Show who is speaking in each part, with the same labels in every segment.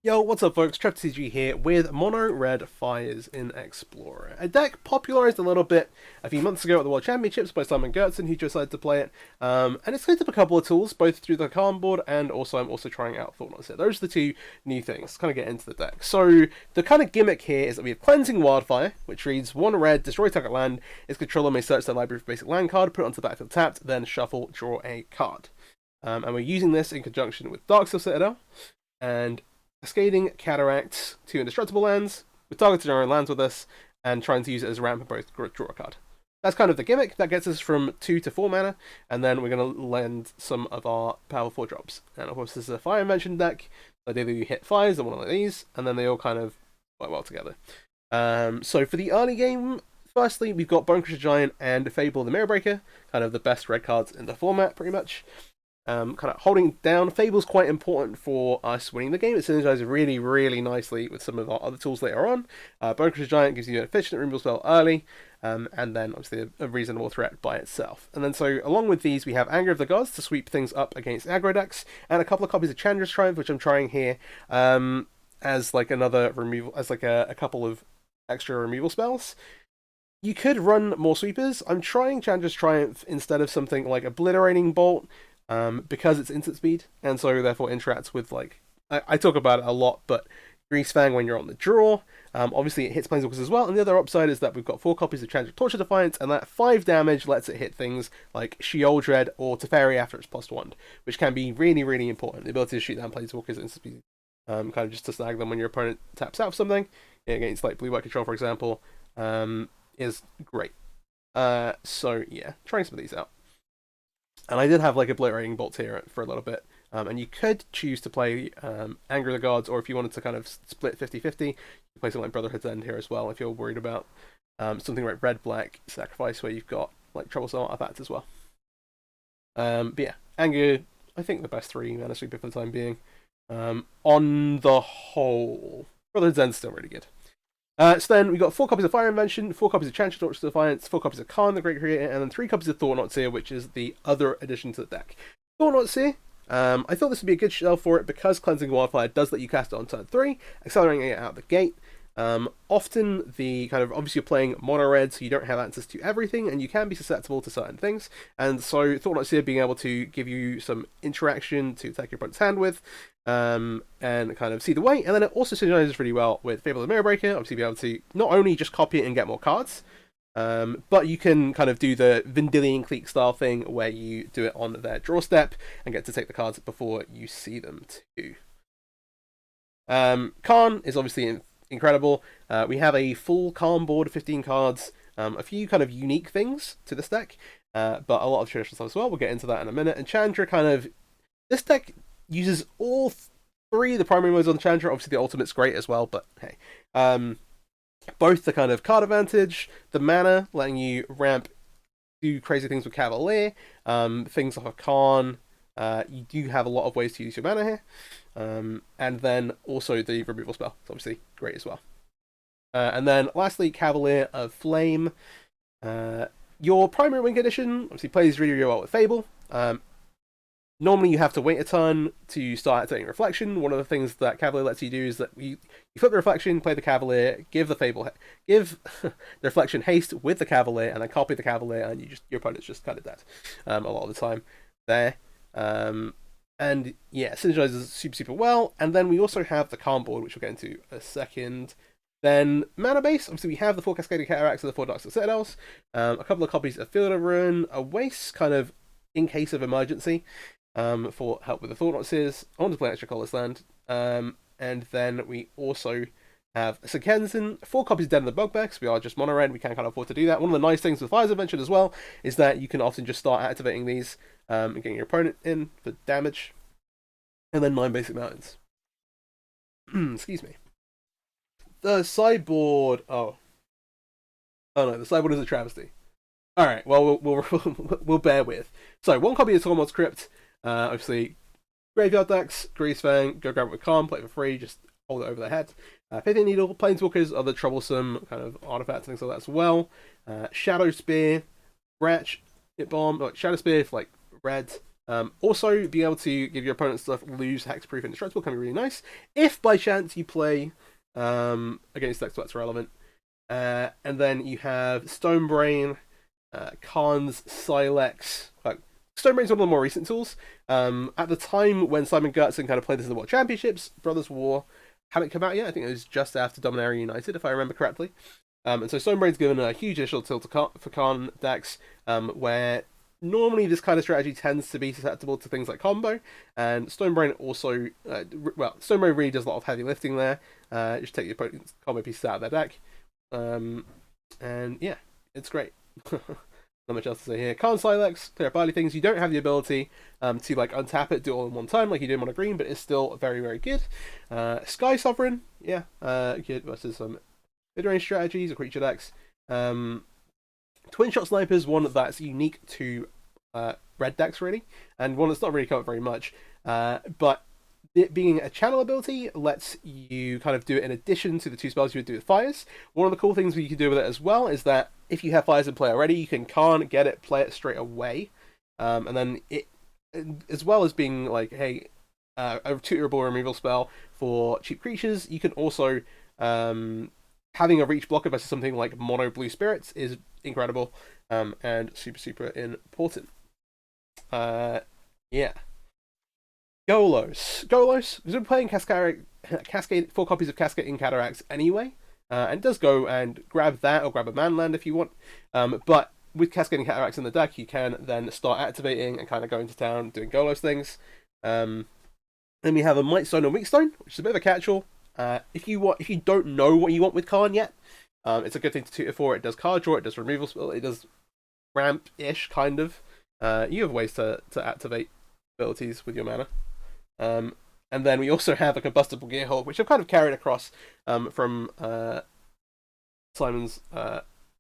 Speaker 1: Yo, what's up folks, TrevorTG here with Mono Red Fires in Explorer. A deck popularized a little bit a few months ago at the World Championships by Simon Gertzen, who decided to play it. And it's cleaned up a couple of tools, both through the card board and also I'm also trying out Thought-Knots here. Those are the two new things. Let's kind of get into the deck. So the kind of gimmick here is that we have Cleansing Wildfire, which reads 1 red, destroy target land. Its controller may search their library for basic land card, put it onto the battlefield tapped, then shuffle, draw a card. And we're using this in conjunction with Darksteel Citadel, and Cascading Cataracts, 2 indestructible lands. We're targeting our own lands with this, and trying to use it as a ramp for both draw a card. That's kind of the gimmick. That gets us from 2 to 4 mana, and then we're going to lend some of our power 4 drops. And of course, this is a Fire Invention deck. Ideally, you hit 5s and one of these, and then they all kind of work well together. So for the early game, firstly, we've got Bonecrusher Giant and Fable the Mirror Breaker, kind of the best red cards in the format, pretty much. Kind of holding down. Fable's quite important for us winning the game. It synergizes really, really nicely with some of our other tools later on. Bonecrusher Giant gives you an efficient removal spell early, and then obviously a reasonable threat by itself. And then so along with these, we have Anger of the Gods to sweep things up against aggro decks, and a couple of copies of Chandra's Triumph, which I'm trying here as like another removal, as like a couple of extra removal spells. You could run more sweepers. I'm trying Chandra's Triumph instead of something like Obliterating Bolt, because it's instant speed, and so therefore interacts with, like, I talk about it a lot, but Grease Fang when you're on the draw. Obviously it hits Planeswalkers as well, and the other upside is that we've got 4 copies of Chandra Torture Defiance, and that 5 damage lets it hit things like Sheol Dread or Teferi after it's +1, which can be really, really important. The ability to shoot down Planeswalkers instant speed, kind of just to snag them when your opponent taps out something, against like Blue-White Control, for example, is great. So yeah, trying some of these out. And I did have like Obliterating Bolt here for a little bit. And you could choose to play Anger of the Gods, or if you wanted to kind of split 50-50, you could play something like Brotherhood's End here as well, if you're worried about something like Red-Black Sacrifice, where you've got like Troublesome Artifacts as well. But yeah, Anger, I think the best 3 mana sweeper for the time being. On the whole, Brotherhood's End's still really good. So then we got 4 copies of Fire Invention, 4 copies of Chantry Torch Defiance, 4 copies of Khan, the Great Creator, and then 3 copies of Thought-Knots here, which is the other addition to the deck. Thought-Knots here, I thought this would be a good shell for it because Cleansing Wildfire does let you cast it on turn 3, accelerating it out the gate. Often the kind of, obviously you're playing mono red, so you don't have access to everything, and you can be susceptible to certain things, and so Thought-Knots here being able to give you some interaction to attack your opponent's hand with, and kind of see the way, and then it also synergizes really well with Fable the Mirror Breaker, obviously be able to not only just copy it and get more cards, but you can kind of do the Vendilion Clique style thing where you do it on their draw step and get to take the cards before you see them too. Khan is obviously incredible. We have a full Khan board of 15 cards, a few kind of unique things to this deck, but a lot of traditional stuff as well. We'll get into that in a minute. And Chandra kind of, this deck uses all 3 of the primary modes on Chandra. Obviously the ultimate's great as well, but hey. Both the kind of card advantage, the mana, letting you ramp, do crazy things with Cavalier, things like a Khan. You do have a lot of ways to use your mana here. And then also the removal spell. It's obviously great as well. And then lastly, Cavalier of Flame. Your primary win condition obviously plays really, really well with Fable. Normally you have to wait a turn to start activating Reflection. One of the things that Cavalier lets you do is that you flip the Reflection, play the Cavalier, give the Reflection haste with the Cavalier, and then copy the Cavalier, and your opponent's just kind of dead a lot of the time there. And yeah, synergizes super, super well. And then we also have the Calm board, which we'll get into a second. Then mana base, obviously we have the 4 Cascading Cataracts and the 4 Darksteel Citadels, a couple of copies of Field of Ruin, a Waste kind of in case of emergency, for help with the Thought-Knots is. I want to play extra colorless land. And then we also have Sekenzen, 4 copies of Den of the Bugbear, because we are just mono red, we can kind of afford to do that. One of the nice things with Fire's Invention as well is that you can often just start activating these and getting your opponent in for damage. And then 9 basic mountains. Excuse me. The sideboard. Oh no, the sideboard is a travesty. Alright, well, we'll bear with. So, 1 copy of Tormod's Crypt. Obviously, graveyard decks, Grease Fang, go grab it with Calm, play it for free, just hold it over their head. Pithing Needle, Planeswalkers are the troublesome kind of artifacts and things like that as well. Shadow Spear, Ratch, Hit Bomb, like Shadow Spear for like red, Also, being able to give your opponent stuff lose hexproof indestructible can be really nice. If by chance you play against decks that's relevant. And then you have Stonebrain, Khan's Silex. Stonebrain's one of the more recent tools. At the time when Simon Gertzen kind of played this in the World Championships, Brothers War hadn't come out yet. I think it was just after Dominaria United, if I remember correctly. And so Stonebrain's given a huge additional tilt for Khan decks, where normally this kind of strategy tends to be susceptible to things like combo, and Stonebrain also, Stonebrain really does a lot of heavy lifting there. Just take your opponent's combo pieces out of their deck, and yeah, it's great. Not much else to say here. Khan Silex, clear up early things. You don't have the ability to like untap it, do it all in one time like you do on a green, but it's still very, very good. Sky Sovereign, yeah, good versus some mid-range strategies or creature decks. Twin Shot Sniper is one that's unique to red decks, really, and one that's not really come up very much. But it being a channel ability lets you kind of do it in addition to the two spells you would do with fires. One of the cool things you can do with it as well is that if you have fires in play already, you can get it, play it straight away, and then it, as well as being like, hey, a tutorable removal spell for cheap creatures, you can also having a reach blocker versus something like mono blue spirits is incredible, and super, super important. Yeah. Golos, because we're playing Cascade, 4 copies of Cascading Cataracts anyway, and it does go and grab that or grab a manland if you want. But with Cascading Cataracts in the deck, you can then start activating and kind of going to town doing Golos things. Then we have a Might Stone and Weak Stone, which is a bit of a catch-all. If you don't know what you want with Khan yet, it's a good thing to tutor for. It does card draw, it does removal spell, it does ramp-ish kind of. You have ways to activate abilities with your mana. And then we also have a Combustible Gearhulk, which I've kind of carried across from Simon's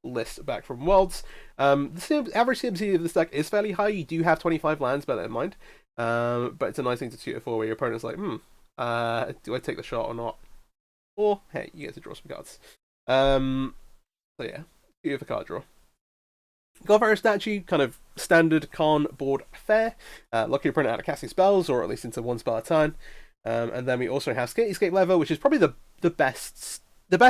Speaker 1: list back from Worlds. The average CMC of this deck is fairly high. You do have 25 lands, bear that in mind. But it's a nice thing to tutor for where your opponent's like, do I take the shot or not? Or, hey, you get to draw some cards. So yeah, tutor for card draw. Godfire Statue, kind of standard Khan board fare. Lock your opponent out of casting spells, or at least into one spell at a time. And then we also have Escape Lever, which is probably the best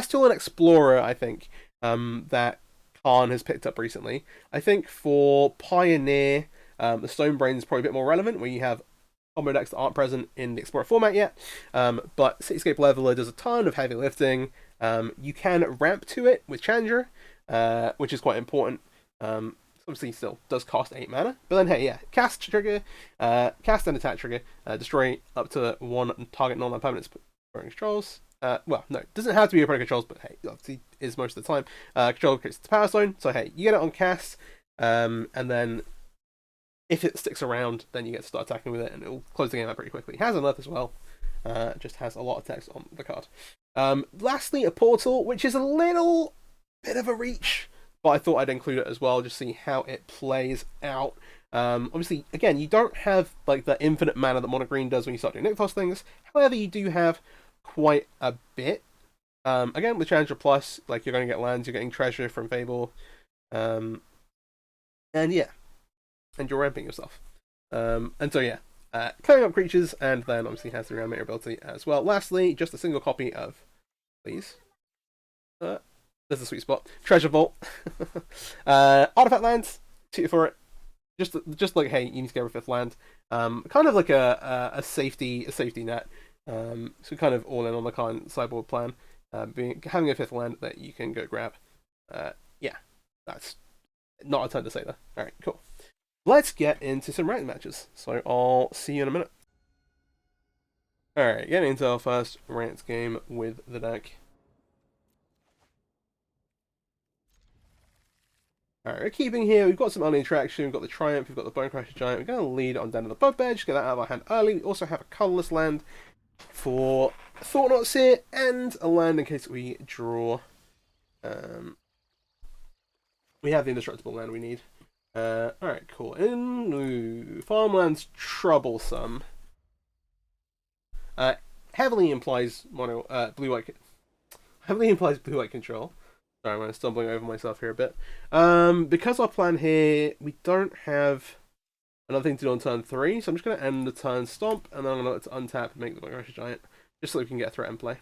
Speaker 1: tool in Explorer, I think, that Khan has picked up recently. I think for Pioneer, the Stonebrain is probably a bit more relevant, where you have combo decks that aren't present in the Explorer format yet. But Cityscape Leveler does a ton of heavy lifting. You can ramp to it with Chandra, which is quite important. Obviously still does cost 8 mana, but then hey, yeah, cast trigger, cast and attack trigger, destroy up to 1 target non-land permanent opponent controls. Well, no, it doesn't have to be opponent controls, but hey, obviously is most of the time. Control creates the power zone, so hey, you get it on cast, and then if it sticks around, then you get to start attacking with it, and it'll close the game out pretty quickly. It has an earth as well, just has a lot of text on the card. Lastly, a portal, which is a little bit of a reach, but I thought I'd include it as well, just see how it plays out. Obviously, again, you don't have like the infinite mana that Mono Green does when you start doing Nickfrost things. However, you do have quite a bit. Again, with Challenger Plus, like you're going to get lands, you're getting treasure from Fable, and yeah, and you're ramping yourself. And so yeah, clearing up creatures, and then obviously has the Reanimator ability as well. Lastly, just a single copy of, please. There's a sweet spot. Treasure Vault. Artifact lands. Tutor for it. Just like, hey, you need to get a 5th land. Kind of like a safety net. So kind of all in on the current sideboard plan. Having a 5th land that you can go grab. Yeah, that's not a ton to say there. Alright, cool. Let's get into some ranked matches. So I'll see you in a minute. Alright, getting into our first ranked game with the deck. Alright, we're keeping here. We've got some early interaction. We've got the Triumph, we've got the Bonecrusher Giant. We're going to lead on down to the Bugbear, get that out of our hand early. We also have a colourless land for Thought-Knots here, and a land in case we draw. We have the indestructible land we need. Alright, cool. Farmland's troublesome. Heavily implies blue-white control. Sorry, I'm stumbling over myself here a bit. Because our plan here, we don't have another thing to do on turn 3, so I'm just going to end the turn stomp, and then I'm going to untap and make the Bone Giant, just so we can get a threat in play.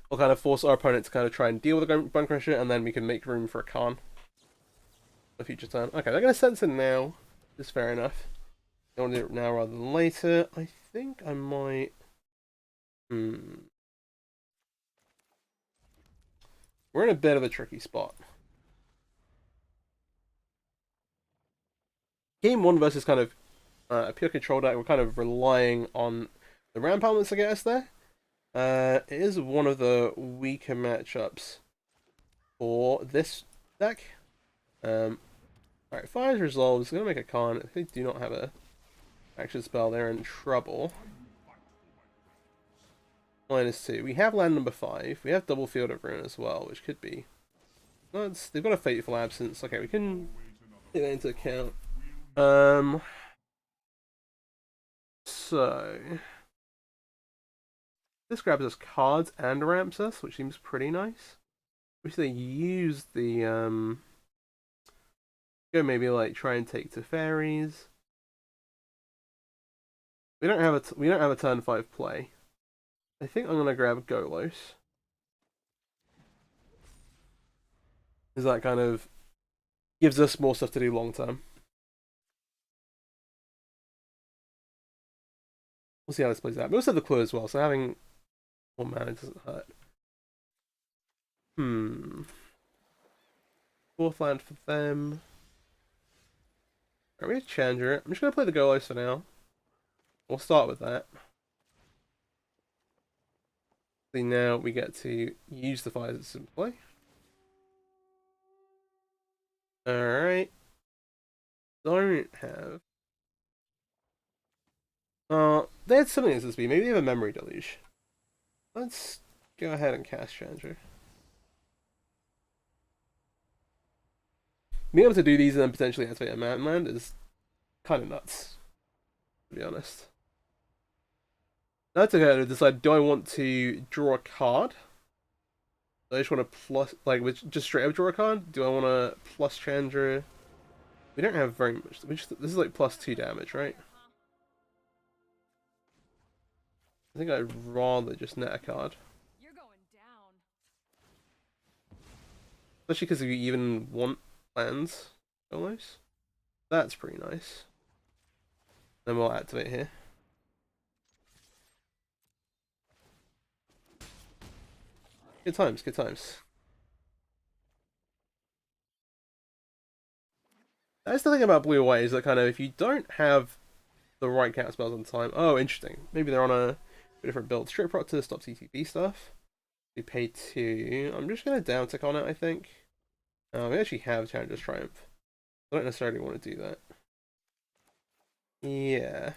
Speaker 1: We'll kind of force our opponent to kind of try and deal with the Bone Crusher, and then we can make room for a Khan. A future turn. Okay, they're going to sense it now. It's fair enough. I want to do it now rather than later. I think I might... We're in a bit of a tricky spot. Game 1 versus kind of a pure control deck, we're kind of relying on the ramp elements to get us there. It is one of the weaker matchups for this deck. Alright, Fire's Resolve is going to make a Khan. If they do not have a action spell, they're in trouble. -2. We have land number 5. We have double Field of Ruin as well, which could be... they've got a Fateful Absence. Okay, we can take that into account. So... this grabs us cards and ramps us, which seems pretty nice. Wish they used the, go maybe like try and take to fairies. We don't have a turn 5 play. I think I'm gonna grab Golos. Because that kind of gives us more stuff to do long term. We'll see how this plays out. We also have the clue as well, so having more mana doesn't hurt. Fourth land for them. Alright, we have Challenger. I'm just gonna play the Golos for now. We'll start with that. See, now we get to use the fires that's in play. Alright. Don't have... they had something as this be. Maybe they have a Memory Deluge. Let's go ahead and cast Challenger. Being able to do these and then potentially activate a Mountain Land is kind of nuts, to be honest. That's okay to decide, do I want to draw a card? Do I just want to plus, like, just straight up draw a card? Do I want to plus Challenger? We don't have very much. This is like +2 damage, right? I think I'd rather just net a card.
Speaker 2: You're going down.
Speaker 1: Especially because we even want lands, almost. That's pretty nice. Then we'll activate here. Good times, good times. That's the thing about blue-white, is that kind of, if you don't have the right counter spells on time... Oh, interesting. Maybe they're on a different build. Strip Rock to stop TTP stuff. We pay 2. I'm just going to down tick on it, I think. We actually have Challenger's Triumph. I don't necessarily want to do that. Yeah.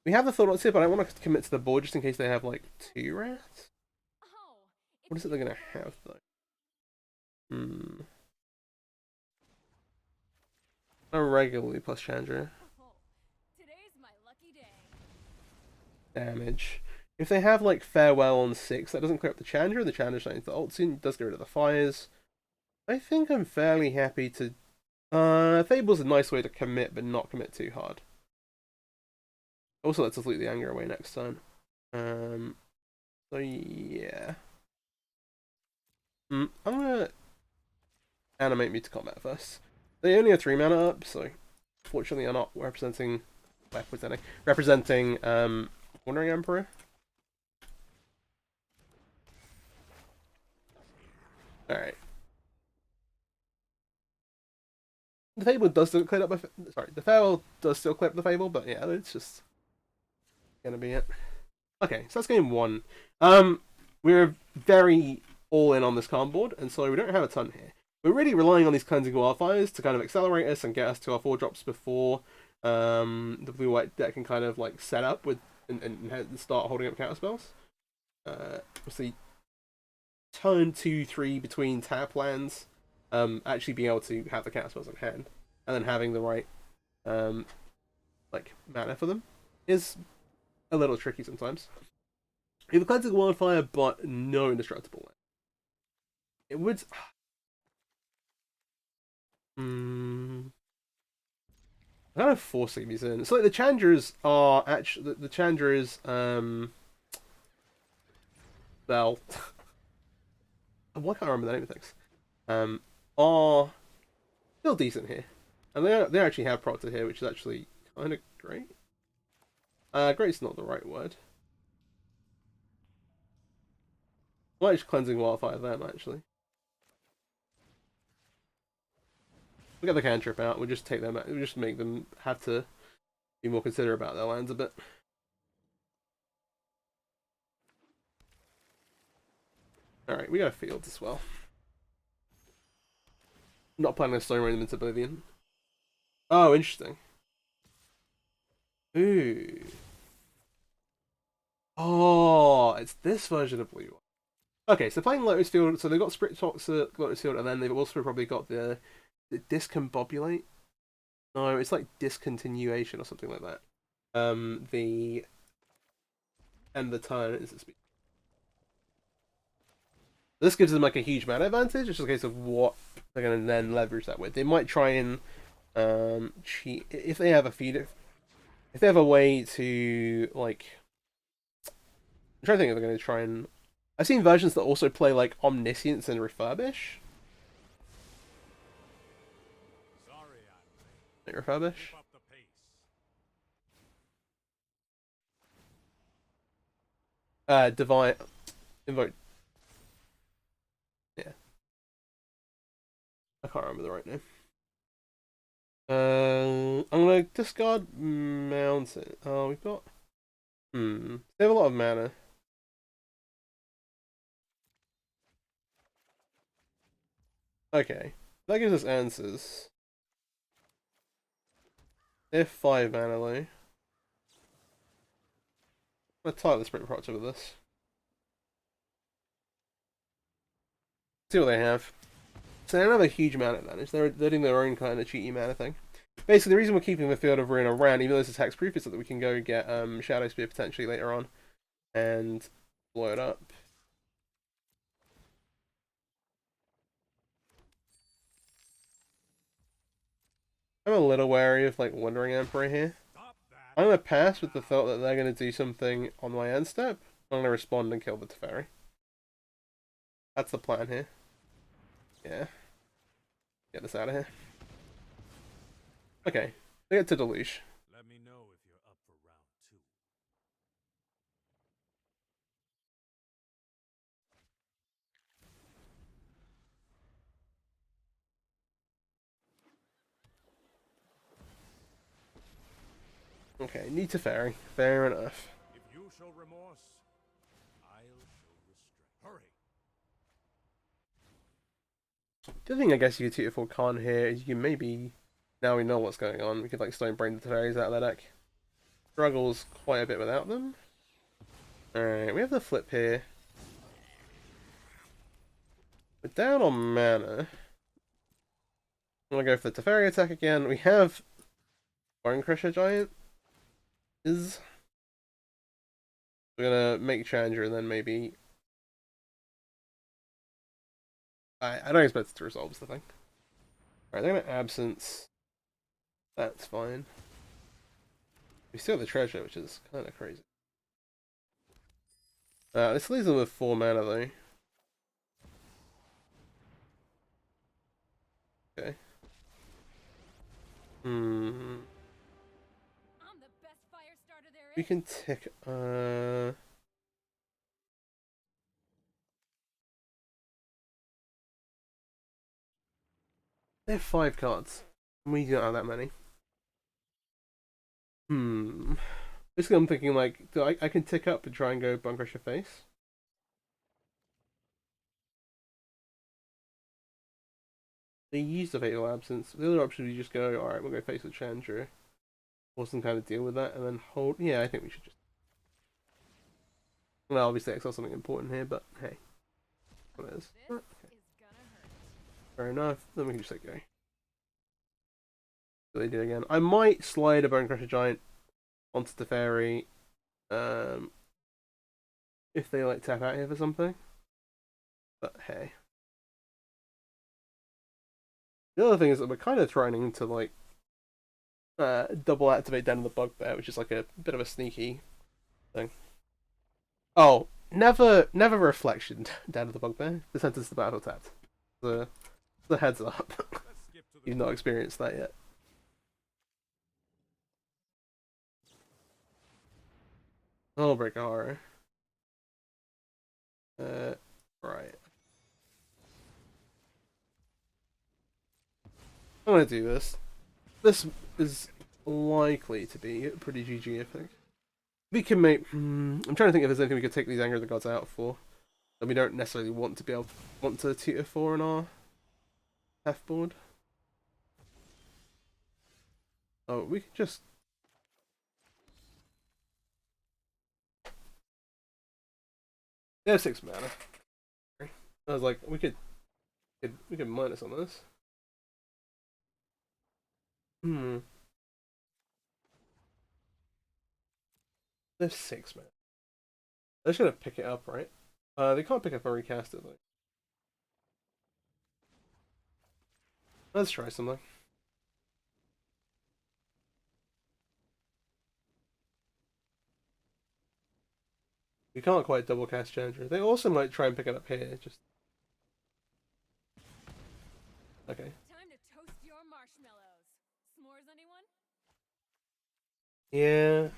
Speaker 1: We have the Thought here, but I don't want to commit to the board just in case they have, like, 2 rats. What is it they're going to have, though? Not regularly plus Challenger.
Speaker 2: Today's my lucky day.
Speaker 1: Damage. If they have, like, Farewell on 6, that doesn't clear up the Challenger. The Challenger's not into the ult soon. It does get rid of the fires. I think I'm fairly happy to... Fable's a nice way to commit, but not commit too hard. Also lets us loot the anger away next turn. So yeah. I'm gonna animate me to combat first. They only have 3 mana up, so fortunately I'm not representing Wandering Emperor. Alright. The Fable does still clear up the Farewell does still clear up the Fable, but yeah, it's just gonna be it. Okay, so that's game 1. We're very all in on this card board, and so we don't have a ton here. We're really relying on these Cleansing Wildfires to kind of accelerate us and get us to our 4 drops before the blue-white deck can kind of like set up with and start holding up counter spells. Obviously, turn 2-3 between tap lands, actually being able to have the counter spells on hand, and then having the right like mana for them is a little tricky sometimes. We have a Cleansing Wildfire, but no Indestructible land. It would... Hmm. I'm kind of forcing these in. So like the Chandras are actually the Chandras well why can't I remember the name of things? Um are still decent here. And they actually have Proctor here, which is actually kinda great. Great's not the right word. I might just cleansing wildfire them actually. We get the cantrip out, we'll just take them out, we'll just make them have to be more considerate about their lands a bit. Alright, we got a field as well. Not planning on storing them into Oblivion. Oh, interesting. Ooh. Oh, it's this version of Blue. Okay, so playing Lotus Field, so they've got Spirit Toxic, Lotus Field, and then they've also probably got the Discombobulate. No, it's like discontinuation or something like that. The end the turn is its. This gives them like a huge mana advantage. It's just a case of what they're going to then leverage that with. They might try and cheat if they have a feed. If they have a way to like, I'm trying to think if they're going to try and. I've seen versions that also play like Omniscience and Refurbish.
Speaker 3: Sorry,
Speaker 1: Like Refurbish.
Speaker 3: keep up the pace.
Speaker 1: Divine invoke. Yeah, I can't remember the right name. I'm gonna discard Mountain. Oh, we've got. They have a lot of mana. Okay, that gives us answers. They have 5 mana though. I'm gonna tie the Spirit Proctor with this. See what they have. So they don't have a huge mana advantage. They're doing their own kind of cheaty mana thing. Basically, the reason we're keeping the Field of Ruin around, even though it's tax proof, is so that we can go get Shadow Spear potentially later on and blow it up. I'm a little wary of like Wandering Emperor here.
Speaker 3: Stop that.
Speaker 1: I'm gonna pass with the thought that they're gonna do something on my end step. I'm gonna respond and kill the Teferi. That's the plan here. Yeah. Get this out of here. Okay. They get to Deluge.
Speaker 3: Let me know if you're up for round 2.
Speaker 1: Okay, need Teferi. Fair enough.
Speaker 3: If you show remorse, I'll show restraint. Hurry.
Speaker 1: The other thing I guess you could take for Khan here is you can maybe, now we know what's going on, we could like Stone Brain the Teferis out of their deck. Struggles quite a bit without them. Alright, we have the flip here. We're down on mana. I'm gonna go for the Teferi attack again. We have Bone Crusher Giant. We're gonna make Chandra and then maybe. I don't expect it to resolve, is the thing. Alright, they're gonna Absence. That's fine. We still have the treasure, which is kind of crazy. This leaves them with 4 mana though. Okay.
Speaker 2: I'm the best fire starter there
Speaker 1: We
Speaker 2: is.
Speaker 1: can tick. They have 5 cards. We don't have that many. Basically, I'm thinking like, I can tick up and try and go Bunkrush your face. They use the Fatal Absence. The other option is you just go, alright, we'll go face with Chandra. Or some kind of deal with that, and then hold. Yeah, I think we should just. Well, obviously, exile something important here, but hey. What it is.
Speaker 2: This
Speaker 1: Okay.
Speaker 2: is gonna hurt.
Speaker 1: Fair enough. Then we can just let go. So they do again. I might slide a Bone Crusher Giant onto the Teferi. If they like tap out here for something. But hey. The other thing is that we're kind of trying to like double activate Den of the Bugbear, which is like a bit of a sneaky thing. Oh, never reflection Den of the Bugbear. The sentence the battle tapped. The heads up.
Speaker 3: Let's skip to the
Speaker 1: You've not experienced that yet. Oh, break a horror. Right. I'm gonna do this. This is likely to be pretty GG, I think. We can make. I'm trying to think if there's anything we could take these Anger of the Gods out for. And we don't necessarily want to be able to tutor for in our F board. Oh, we could just. They have 6 mana. I was like, we could minus on this. They have 6 mana. They're just gonna pick it up, right? They can't pick up and recast it though. Let's try something. We can't quite double cast Challenger. They also might try and pick it up here. Just okay.
Speaker 2: Time to toast your marshmallows. S'mores, anyone?
Speaker 1: Yeah.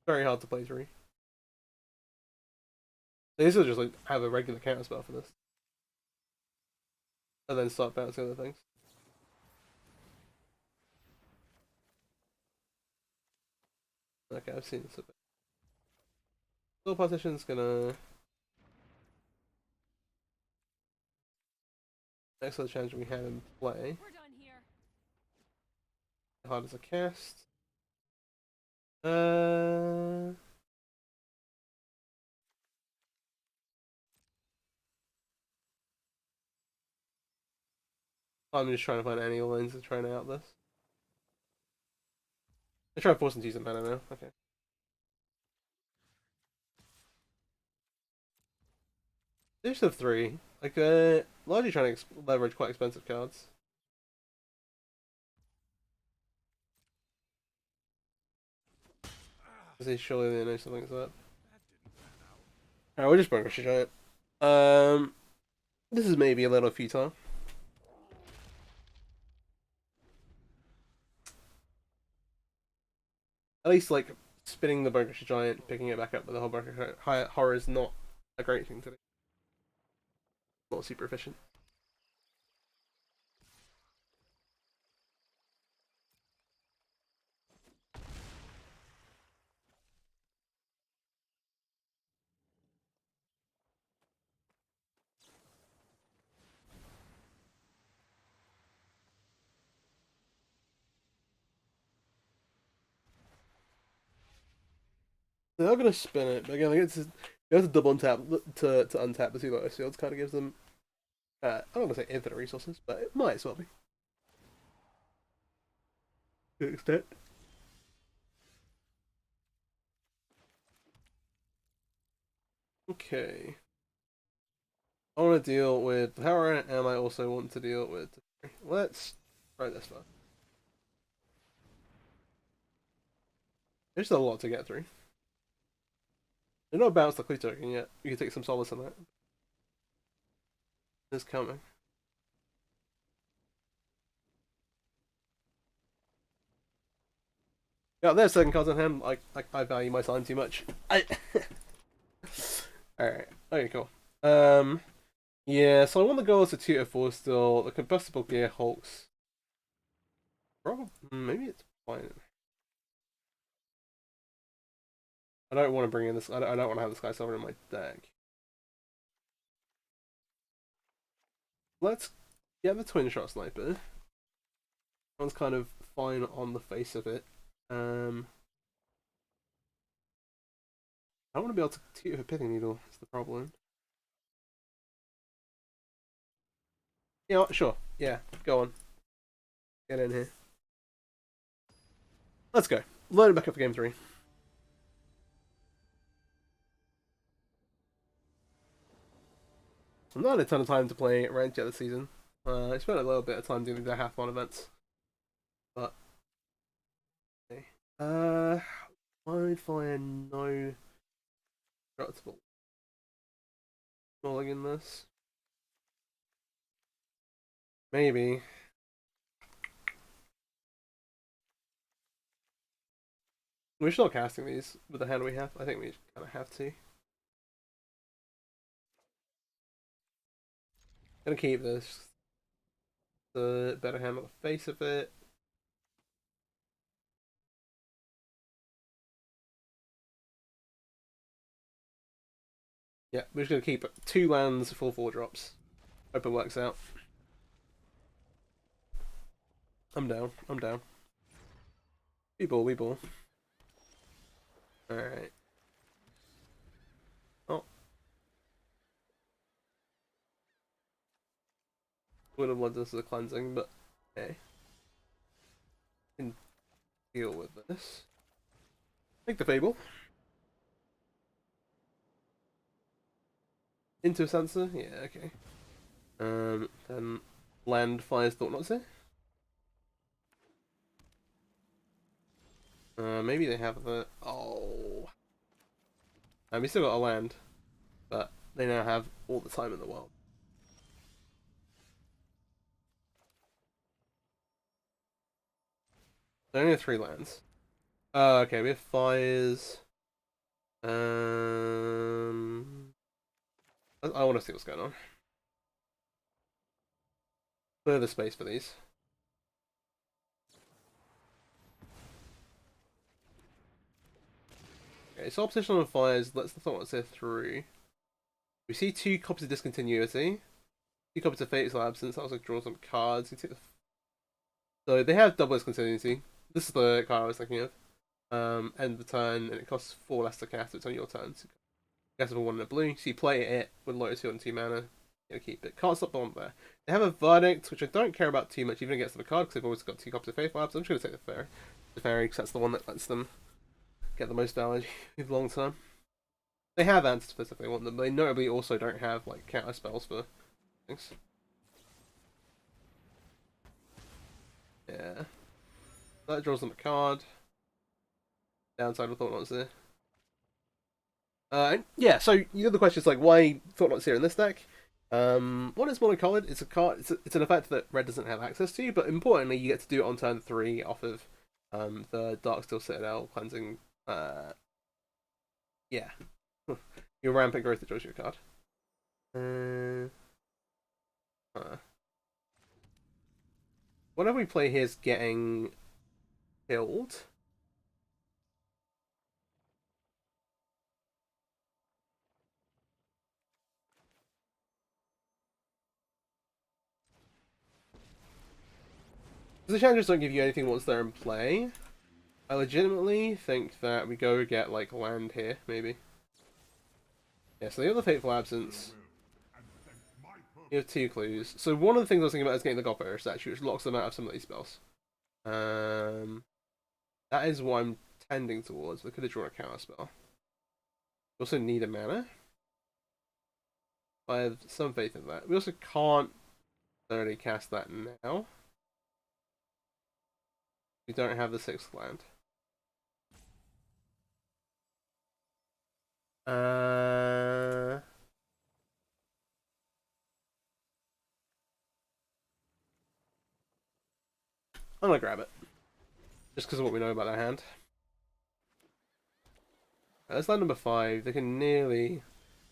Speaker 1: Very hard to play through. They used to just like have a regular counter spell for this, and then start bouncing other things. Okay, I've seen this a bit. Soul Partition's gonna next to the challenge we have in play.
Speaker 2: We're done here.
Speaker 1: Hard as a cast. I'm just trying to find any lines to try and out this. I try to force them to use a mana now. Okay. They just have 3. Like, largely trying to leverage quite expensive cards. Surely they know something's up. Alright, we'll just bring Rush Giant. This is maybe a little futile. At least, like, spinning the Bunker Giant, picking it back up with the whole Bunker Horror is not a great thing to do. Not super efficient. They're gonna spin it, but again, you have to double untap to untap the 2 Lotus Fields. Kind of gives them, I don't want to say infinite resources, but it might as well be. To an extent. Okay. I want to deal with the power, and I also want to deal with. Let's try this one. There's a lot to get through. They're not bounced the clue token yet. You can take some solace in that. It's coming. Yeah, there's 2nd cards in hand. I value my time too much. Alright. Okay, cool. Yeah, so I want the goals to 2-4 still. The combustible gear hulks. Probably maybe it's fine. I don't want to bring in this. I don't want to have this guy silver in my deck. Let's get the twin shot sniper. One's kind of fine on the face of it. I don't want to be able to tutor a pithing needle. That's the problem. Yeah, sure. Yeah, go on. Get in here. Let's go. Load it back up for game 3. I'm not had a ton of time to play ranked yet this season. I spent a little bit of time doing the Half-Mon events. But okay. Wildfire no destructible. Rolling in this. Maybe. We're still casting these with the hand we have. I think we kind of have to. Gonna keep this. The better hand on the face of it. Yeah, we're just gonna keep 2 lands for 4 drops. Hope it works out. I'm down. I'm down. We ball, we ball. Alright. Oh. Would have wanted this as a cleansing, but okay. Can deal with this. Take the Fable. Into a sensor? Yeah, okay. Then land fires Thought Not to. Maybe they have the... Oh. We still got a land, but they now have all the time in the world. They only have 3 lands. Oh, okay, we have fires. I want to see what's going on. Clear the space for these. Okay, so opposition on fires lets the Thought Not through. We see 2 copies of Discontinuity. 2 copies of Fateful Absence. That was like draw some cards. You take the... So they have double Discontinuity. This is the card I was thinking of. End the turn, and it costs 4 less to cast. It's on your turn. So cast for 1 in a blue. So you play it with Lotus Field and 2 mana. You keep it. Can't stop on there. They have a Verdict, which I don't care about too much, even against the card, because they've always got 2 copies of Faithful Labs. I'm just going to take the Fairy. The Fairy, because that's the one that lets them get the most value in the long term. They have answers if they want them, but they notably also don't have like counter spells for things. Yeah. That draws them a card. Downside of Thought Not there. Yeah, so the other question is like, why Thought Not here in this deck? What is monocolored? It's a card. It's an effect that red doesn't have access to, but importantly, you get to do it on turn 3 off of the Darksteel Citadel cleansing. Yeah, your rampant growth that draws you a card. Whatever we play here is getting killed. The challenges don't give you anything once they're in play. I legitimately think that we go get like land here, maybe. Yeah, so they have the Fateful Absence. You have 2 clues. So one of the things I was thinking about is getting the Godbearer statue, which locks them out of some of these spells. That is what I'm tending towards. We could have drawn a counter spell. We also need a mana. I have some faith in that. We also can't thoroughly cast that now. We don't have the 6th land. I'm gonna grab it. Just because of what we know about that hand. That's land number 5. They can nearly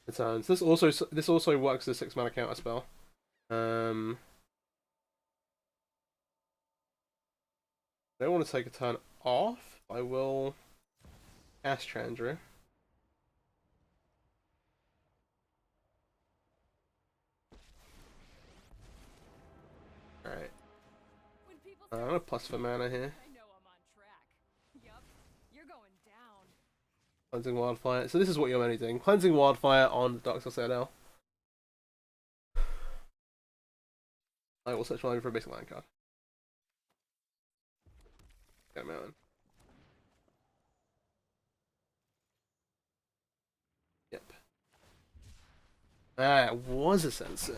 Speaker 1: return. So this also works as a 6 mana counter spell. I don't want to take a turn off. I will cast Chandra. Alright. I'm gonna plus for mana here.
Speaker 2: I know I'm on track. Yup, you're going down.
Speaker 1: Cleansing Wildfire. So this is what you're only doing. Cleansing Wildfire on the Darksteel Citadel. I will search for a basic land card. Get him out. Ah, it was a sensor.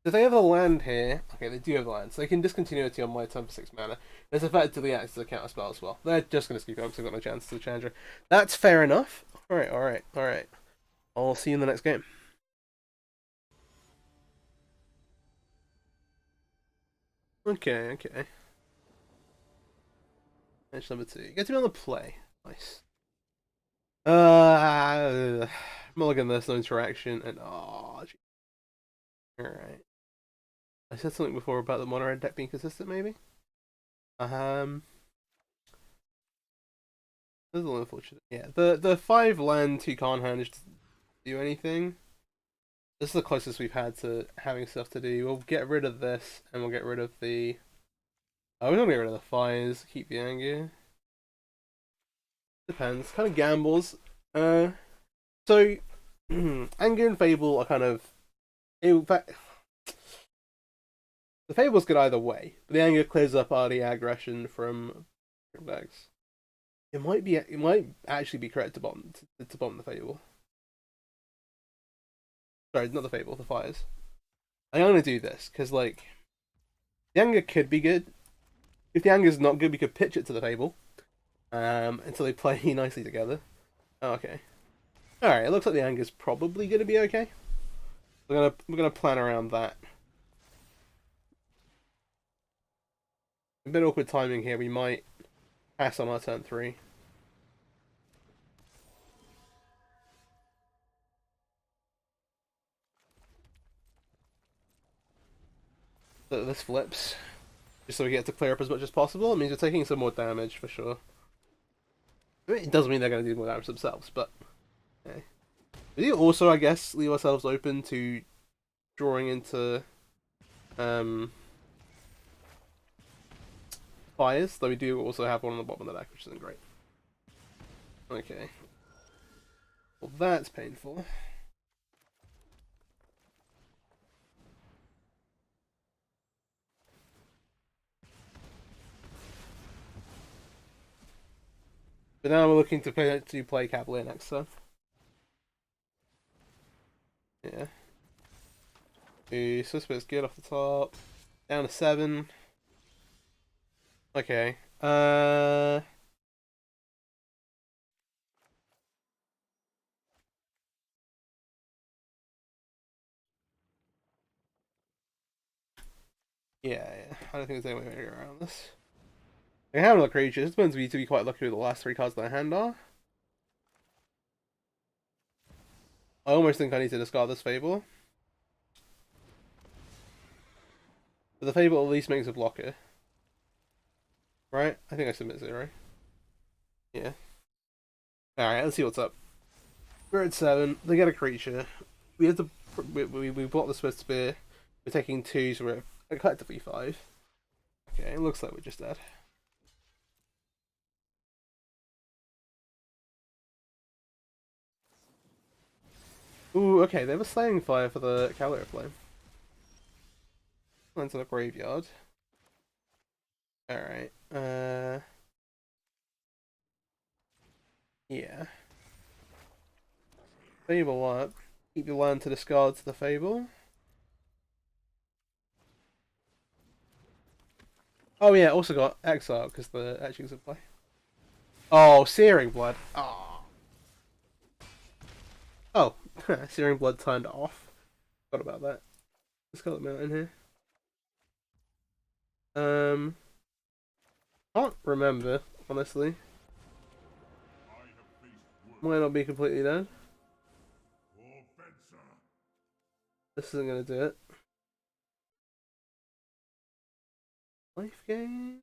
Speaker 1: Do they have a land here? Okay, they do have a land, so they can discontinuity on my turn for 6 mana. This effectively acts as a counter spell as well. They're just going to skip out because I've got no chance to the challenger. That's fair enough. Alright, alright, alright. I'll see you in the next game. Okay, okay. Match number 2. Get to be on the play. Nice. Mulligan, there's no interaction, and oh, alright. I said something before about the mono red deck being consistent, maybe? This is a little unfortunate. Yeah, the 5 land 2 can't hand just do anything. This is the closest we've had to having stuff to do. We'll get rid of this, and we'll get rid of the. Oh, we're gonna get rid of the fires. Keep the anger. Depends. Kind of gambles. So anger and fable are kind of. In fact, the fable's good either way, but the anger clears up all the aggression from decks. It might actually be correct to bomb the fable. Sorry, not the fable, the fires. I'm gonna do this because like the anger could be good. If the anger's not good, we could pitch it to the fable, until they play nicely together. Oh, okay. All right. It looks like the anger's probably gonna be okay. We're gonna plan around that. A bit awkward timing here. We might pass on our turn 3. So this flips. Just so we get to clear up as much as possible. It means we're taking some more damage for sure. I mean, it doesn't mean they're going to do more damage themselves, but okay. We do also, I guess, leave ourselves open to drawing into fires, though we do also have one on the bottom of the deck, which isn't great. Okay. Well, that's painful. But now we're looking to play Cavalier next turn. Yeah. Suspect's good off the top. Down to 7. Okay. Yeah. I don't think there's any way to go around this. They have another creature. This means we need to be quite lucky with the last 3 cards in their hand are. I almost think I need to discard this Fable. But the Fable at least makes a blocker. Right? I think I submit 0. Yeah. Alright, let's see what's up. We're at 7. They get a creature. We have to. We block the Swift Spear. We're taking 2, so we're collectively 5. Okay, it looks like we're just dead. Ooh, okay, they have a Slaying Fire for the Cavalier Flame. Went to the graveyard. Alright, yeah. Fable up. Keep your land to discard to the Fable. Oh yeah, also got Exile because the etchings in play. Oh, Searing Blood. Oh. Oh, Searing Blood turned off. Forgot about that. Let's got them out in here. Can't remember, honestly. Might not be completely dead. This isn't gonna do it. Life gain?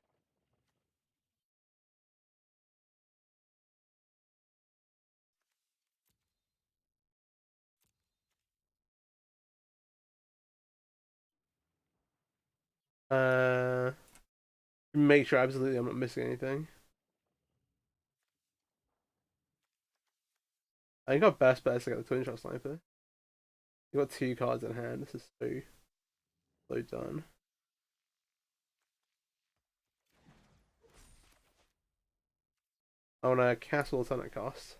Speaker 1: Make sure absolutely I'm not missing anything. I think our best bet is to get the Twin Shot Sniper. You got 2 cards in hand. This is so done. I want to cast alternate cost.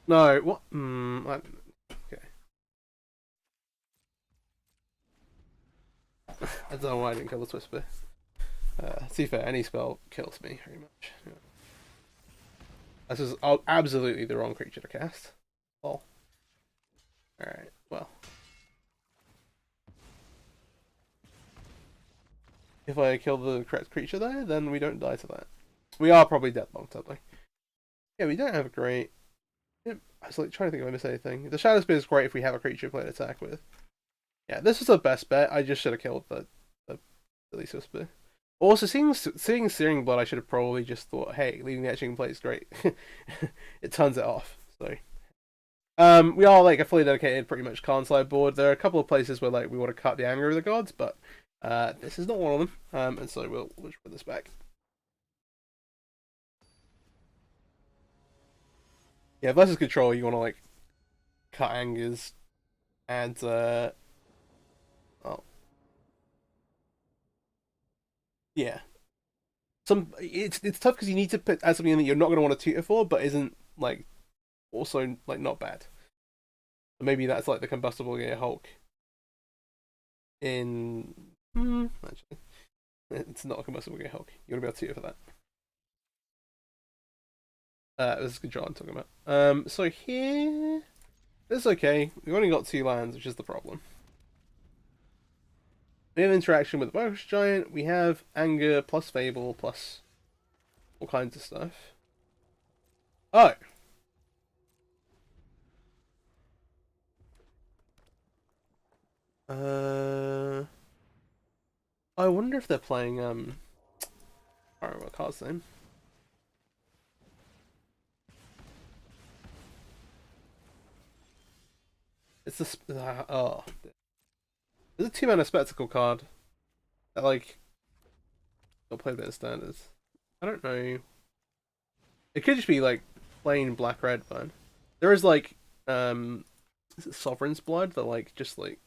Speaker 1: No, what? Okay. I don't know why I didn't kill the Twisper. To be fair, any spell kills me very much. Yeah. This is absolutely the wrong creature to cast. Oh. Alright, well. If I kill the correct creature there, then we don't die to that. We are probably dead long term though. Yeah, we don't have a great... Yep. I was like trying to think if I missed anything. The Shadow Spear is great if we have a creature to play an attack with. Yeah, this was the best bet. I just should have killed the Elisa Spear. Also, seeing Searing Blood, I should have probably just thought, hey, leaving the etching in place is great. It turns it off. So, we are like a fully dedicated, pretty much Karn side board. There are a couple of places where like we want to cut the anger of the gods, but this is not one of them. And so we'll just put this back. Yeah, versus control, you want to like cut angers and oh yeah. It's tough because you need to add something in that you're not going to want to tutor for, but isn't like also like not bad. So maybe that's like the combustible gear Hulk. Actually, it's not a combustible gear Hulk. You want to be able to tutor for that. This is control I'm talking about. So here, this is okay. We've only got 2 lands, which is the problem. We have interaction with the Bogus Giant. We have anger plus Fable plus all kinds of stuff. Oh. I wonder if they're playing I don't remember what card's name. It's the oh, there's a 2-mana spectacle card that like I'll play a bit of standards. I don't know. It could just be like plain black red, man. There is like is it Sovereign's Blood that like just like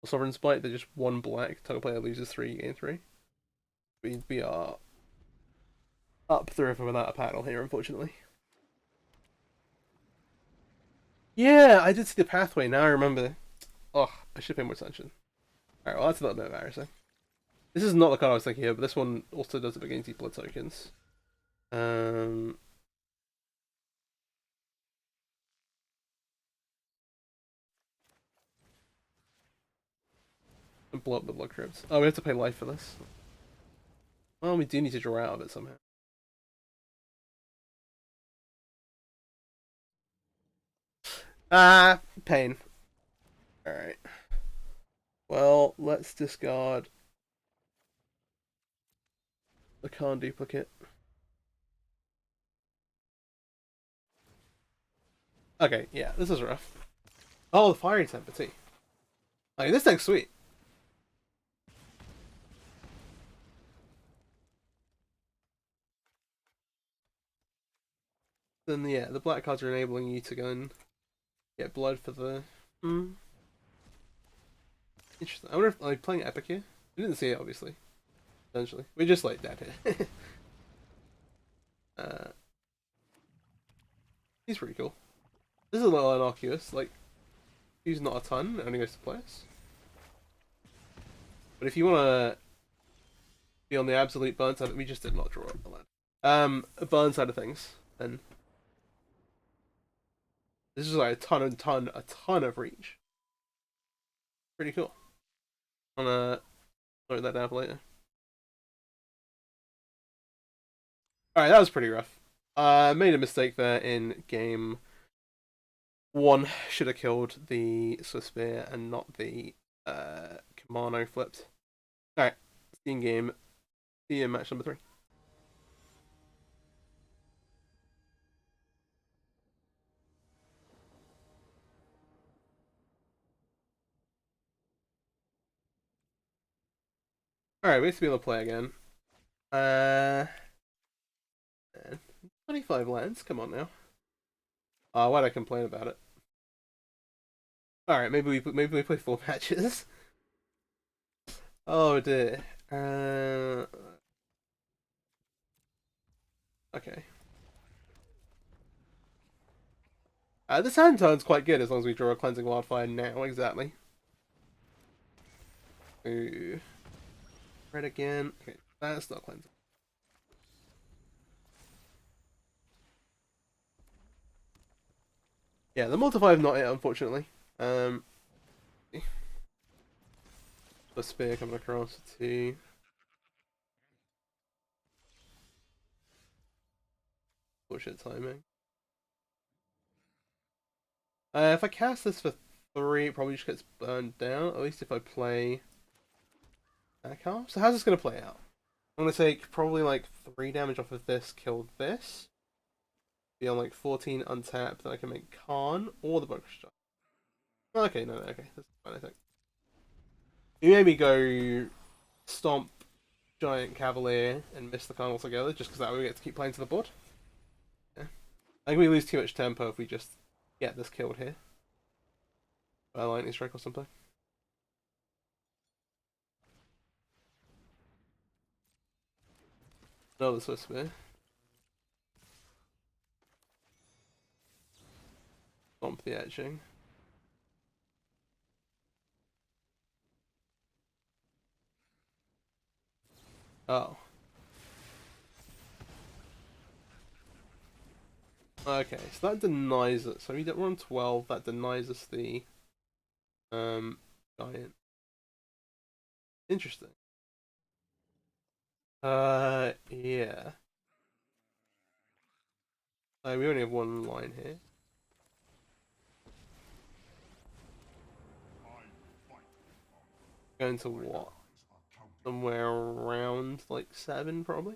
Speaker 1: Sovereign's Blight, they're just 1 black, target player loses 3, gain 3. We are up the river without a paddle here, unfortunately. Yeah, I did see the pathway, now I remember. Oh, I should pay more attention. Alright, well that's a little bit embarrassing. This is not the card I was thinking of, but this one also does it against these blood tokens. And blow up the blood crypts. Oh, we have to pay life for this. Well, we do need to draw out of it somehow. Ah, pain. Alright. Well, let's discard the Khan duplicate. Okay, yeah, this is rough. Oh, the Fiery Temper too. Like, this deck's sweet. Then, yeah, the black cards are enabling you to go and get blood for the... Interesting. I wonder if, like, playing Epic here? We didn't see it, obviously. Essentially. We're just, like, dead here. He's pretty cool. This is a little innocuous, like, he's not a ton, it only goes to players. But if you want to be on the absolute burn side, we just did not draw up the land. A burn side of things, then this is like a ton of reach. Pretty cool. I'm gonna note that down for later. Alright, that was pretty rough. I made a mistake there in game 1. Should have killed the Swiss Spear and not the Kamano flipped. Alright, see you in game. See you in match number 3. Alright, we have to be able to play again. 25 lands, come on now. Why'd I complain about it? Alright, maybe we play 4 matches. Oh dear. Okay. This hand turn's quite good as long as we draw a Cleansing Wildfire now, exactly. Ooh. Red again. Okay, that's not cleansing. Yeah, the multiplier not it, unfortunately. The spear coming across to bullshit timing. If I cast this for 3, it probably just gets burned down. At least if I play that card. So how's this gonna play out? I'm gonna take probably like 3 damage off of this, kill this. Be on like 14 untapped, then I can make Khan or the Bug Strike. Okay, no, okay, that's fine, I think. You maybe go Stomp, Giant Cavalier, and miss the Khan altogether, just because that way we get to keep playing to the board. Yeah. I think we lose too much tempo if we just get this killed here. By a lightning strike or something. Another Swiss Spear. Stomp the etching. Oh. Okay, so that denies it. So we're on 12, that denies us the giant. Interesting. Yeah. We only have one line here. Going to what? Somewhere around like 7 probably.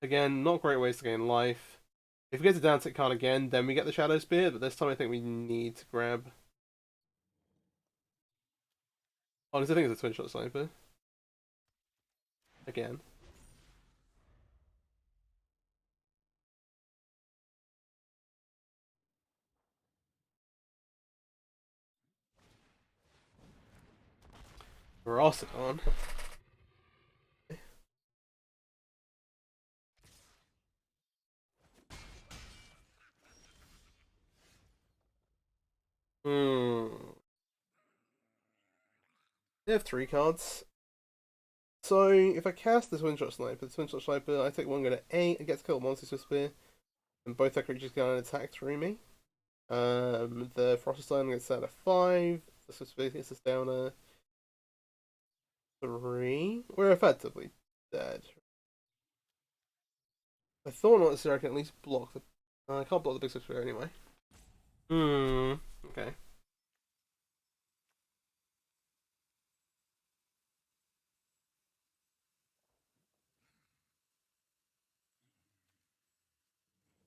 Speaker 1: Again, not great ways to gain life. If we get to down tick card again, then we get the Shadow Spear, but this time I think we need to grab. Honestly, I think it's a twin shot sniper. Again. Verocodon. Hmm. They have 3 cards. So if I cast this Windshot Sniper, I take 1 go to 8 and get to kill Monster Swift Spear. And both their creatures get an attack through me. The Frosted Stone gets set at 5. The Swift Spear gets us down a 3. We're effectively dead. I thought not necessarily I can at least block the. I can't block the big Swift Spear anyway. Okay.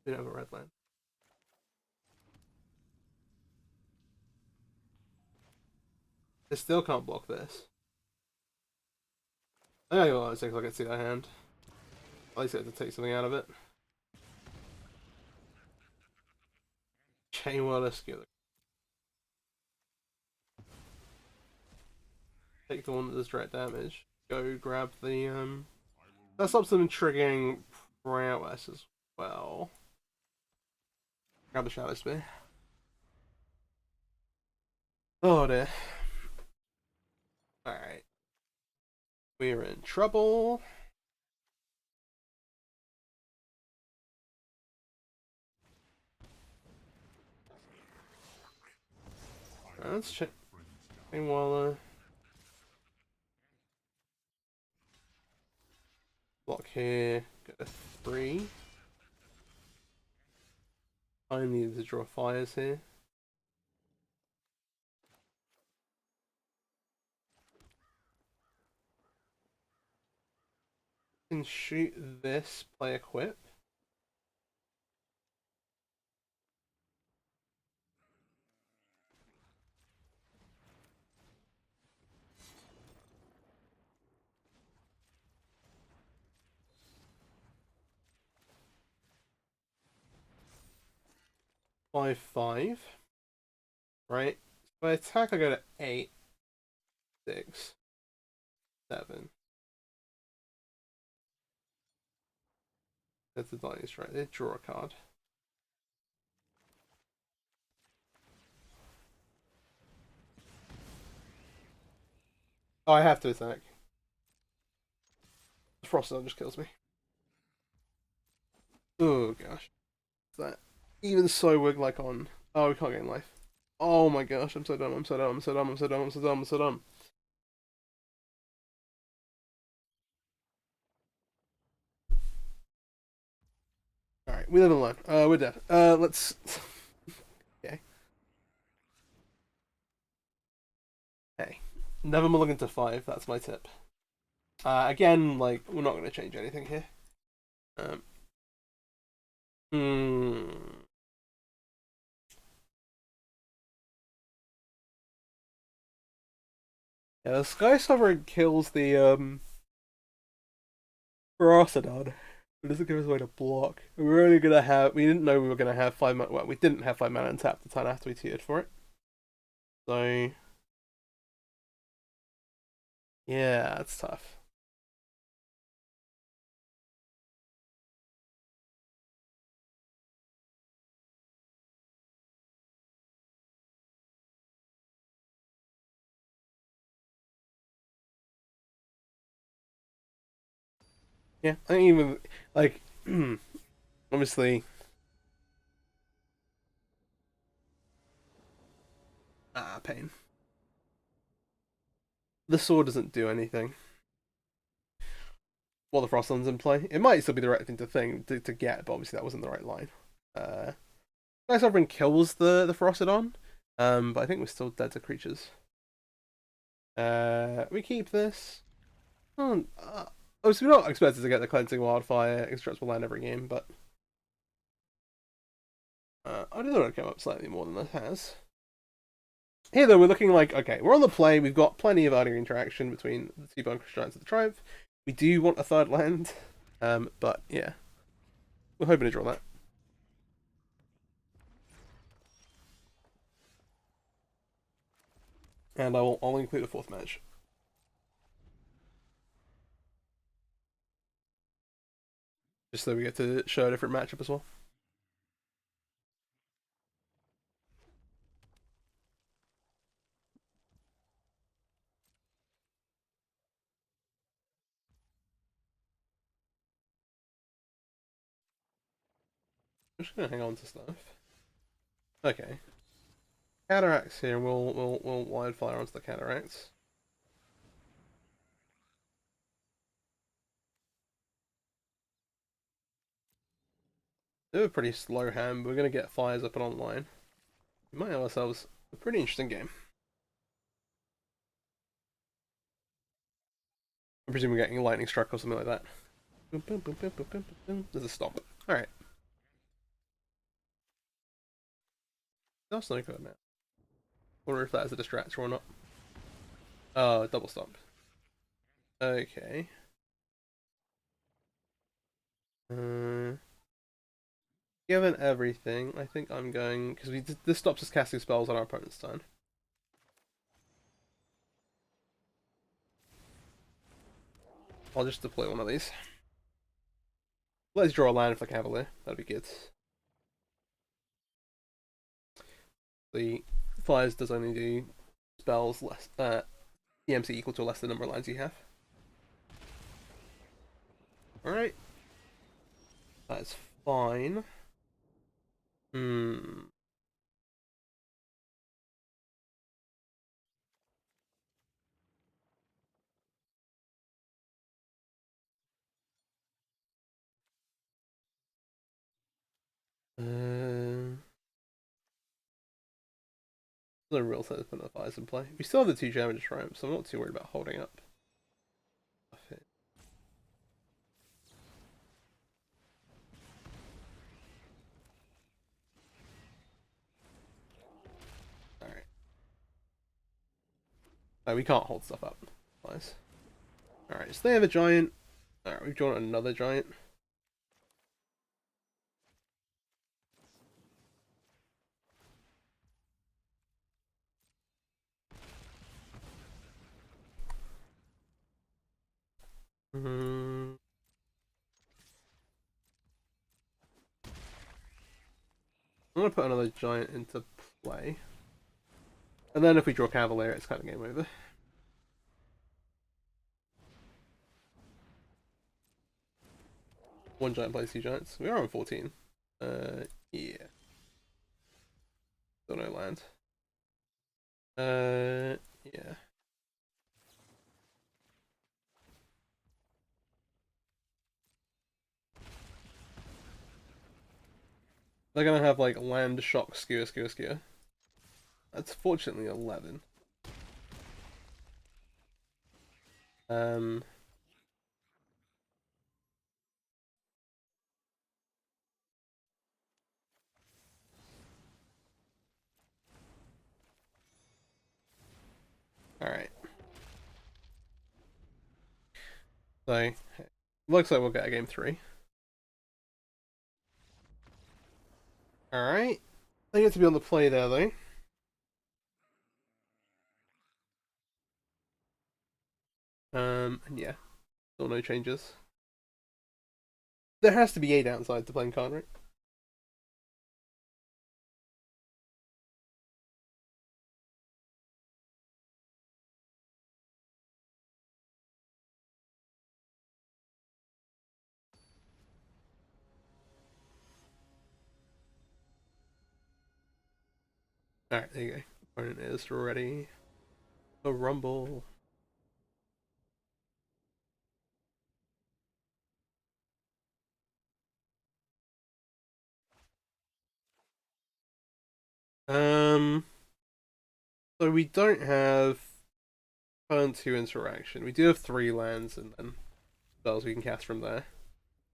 Speaker 1: We don't have a red land. I still can't block this. I know what it takes. I can see that hand. At least I have to take something out of it. Chain Whirler Skill. Take the one that does direct damage. Go grab the that stops them triggering prowess as well. Grab the Shadow Spear. Oh dear. Alright. We're in trouble. Let's check. Meanwhile, block here. Get a 3. I need to draw fires here. Can shoot this, play equip. Five, 5. Right? By attack, I go to 8, 6, 7. That's the lightning strike. They draw a card. Oh, I have to attack. The Frostodon just kills me. Oh gosh. Is that even so we're like on. Oh, we can't gain life. Oh my gosh, I'm so dumb, I'm so dumb, I'm so dumb, I'm so dumb, I'm so dumb, I'm so dumb. Alright, we live and learn. We're dead. Let's okay. Hey. Never mulligan to 5, that's my tip. Again, like, we're not gonna change anything here. Um hmm. Yeah, the Sky Sovereign kills the Ferocodon. It doesn't give us a way to block. We're only gonna have. We didn't know we were gonna have 5 mana. Well, we didn't have 5 mana untapped the turn after we tiered for it. So yeah, it's tough. Yeah, I think even like obviously. Pain. The sword doesn't do anything while the Frostland's in play. It might still be the right thing to get, but obviously that wasn't the right line. Sky Sovereign kills the Ferocodon, but I think we're still dead to creatures. We keep this. Obviously, we're not expected to get the Cleansing Wildfire Indestructible Land every game, but I do want to come up slightly more than this has. Here, though, we're looking like, okay, we're on the play, we've got plenty of early interaction between the two Bunker Giants of the Triumph. We do want a third land, but yeah. We're hoping to draw that. And I'll include a fourth match. Just so we get to show a different matchup as well. I'm just gonna hang on to stuff. Okay. Cataracts here, we'll wildfire onto the cataracts. They have a pretty slow hand, but we're gonna get fires up and online. We might have ourselves a pretty interesting game. I presume we're getting lightning struck or something like that. There's a stop. Alright. That's no good, man. Wonder if that is a distractor or not. Oh, double stop. Okay. Given everything, I think I'm going because this stops us casting spells on our opponent's turn. I'll just deploy one of these. Let's draw a land for Cavalier. That'd be good. The fires does only do spells less EMC equal to less than the number of lands you have. Alright. That's fine. Hmm. There's no real sense of putting the fires in play. We still have the 2 German Triumphs, so I'm not too worried about holding up. Alright. No, we can't hold stuff up. Nice. Alright, so they have a giant. Alright, we've drawn another giant. I'm gonna put another giant into play. And then if we draw Cavalier, it's kind of game over. 1 giant plays 2 giants. We are on 14. Yeah. Still no land. Yeah. They're gonna have like land, shock, skewer, skewer, skewer. That's fortunately 11. Um. Alright. So, looks like we'll get a game 3. Alright. I get to be on the play there though. And yeah. Still no changes. There has to be a downside to playing card, right? Alright, there you go. Opponent is ready. A rumble. Um, so we don't have turn 2 interaction. We do have 3 lands and then spells we can cast from there.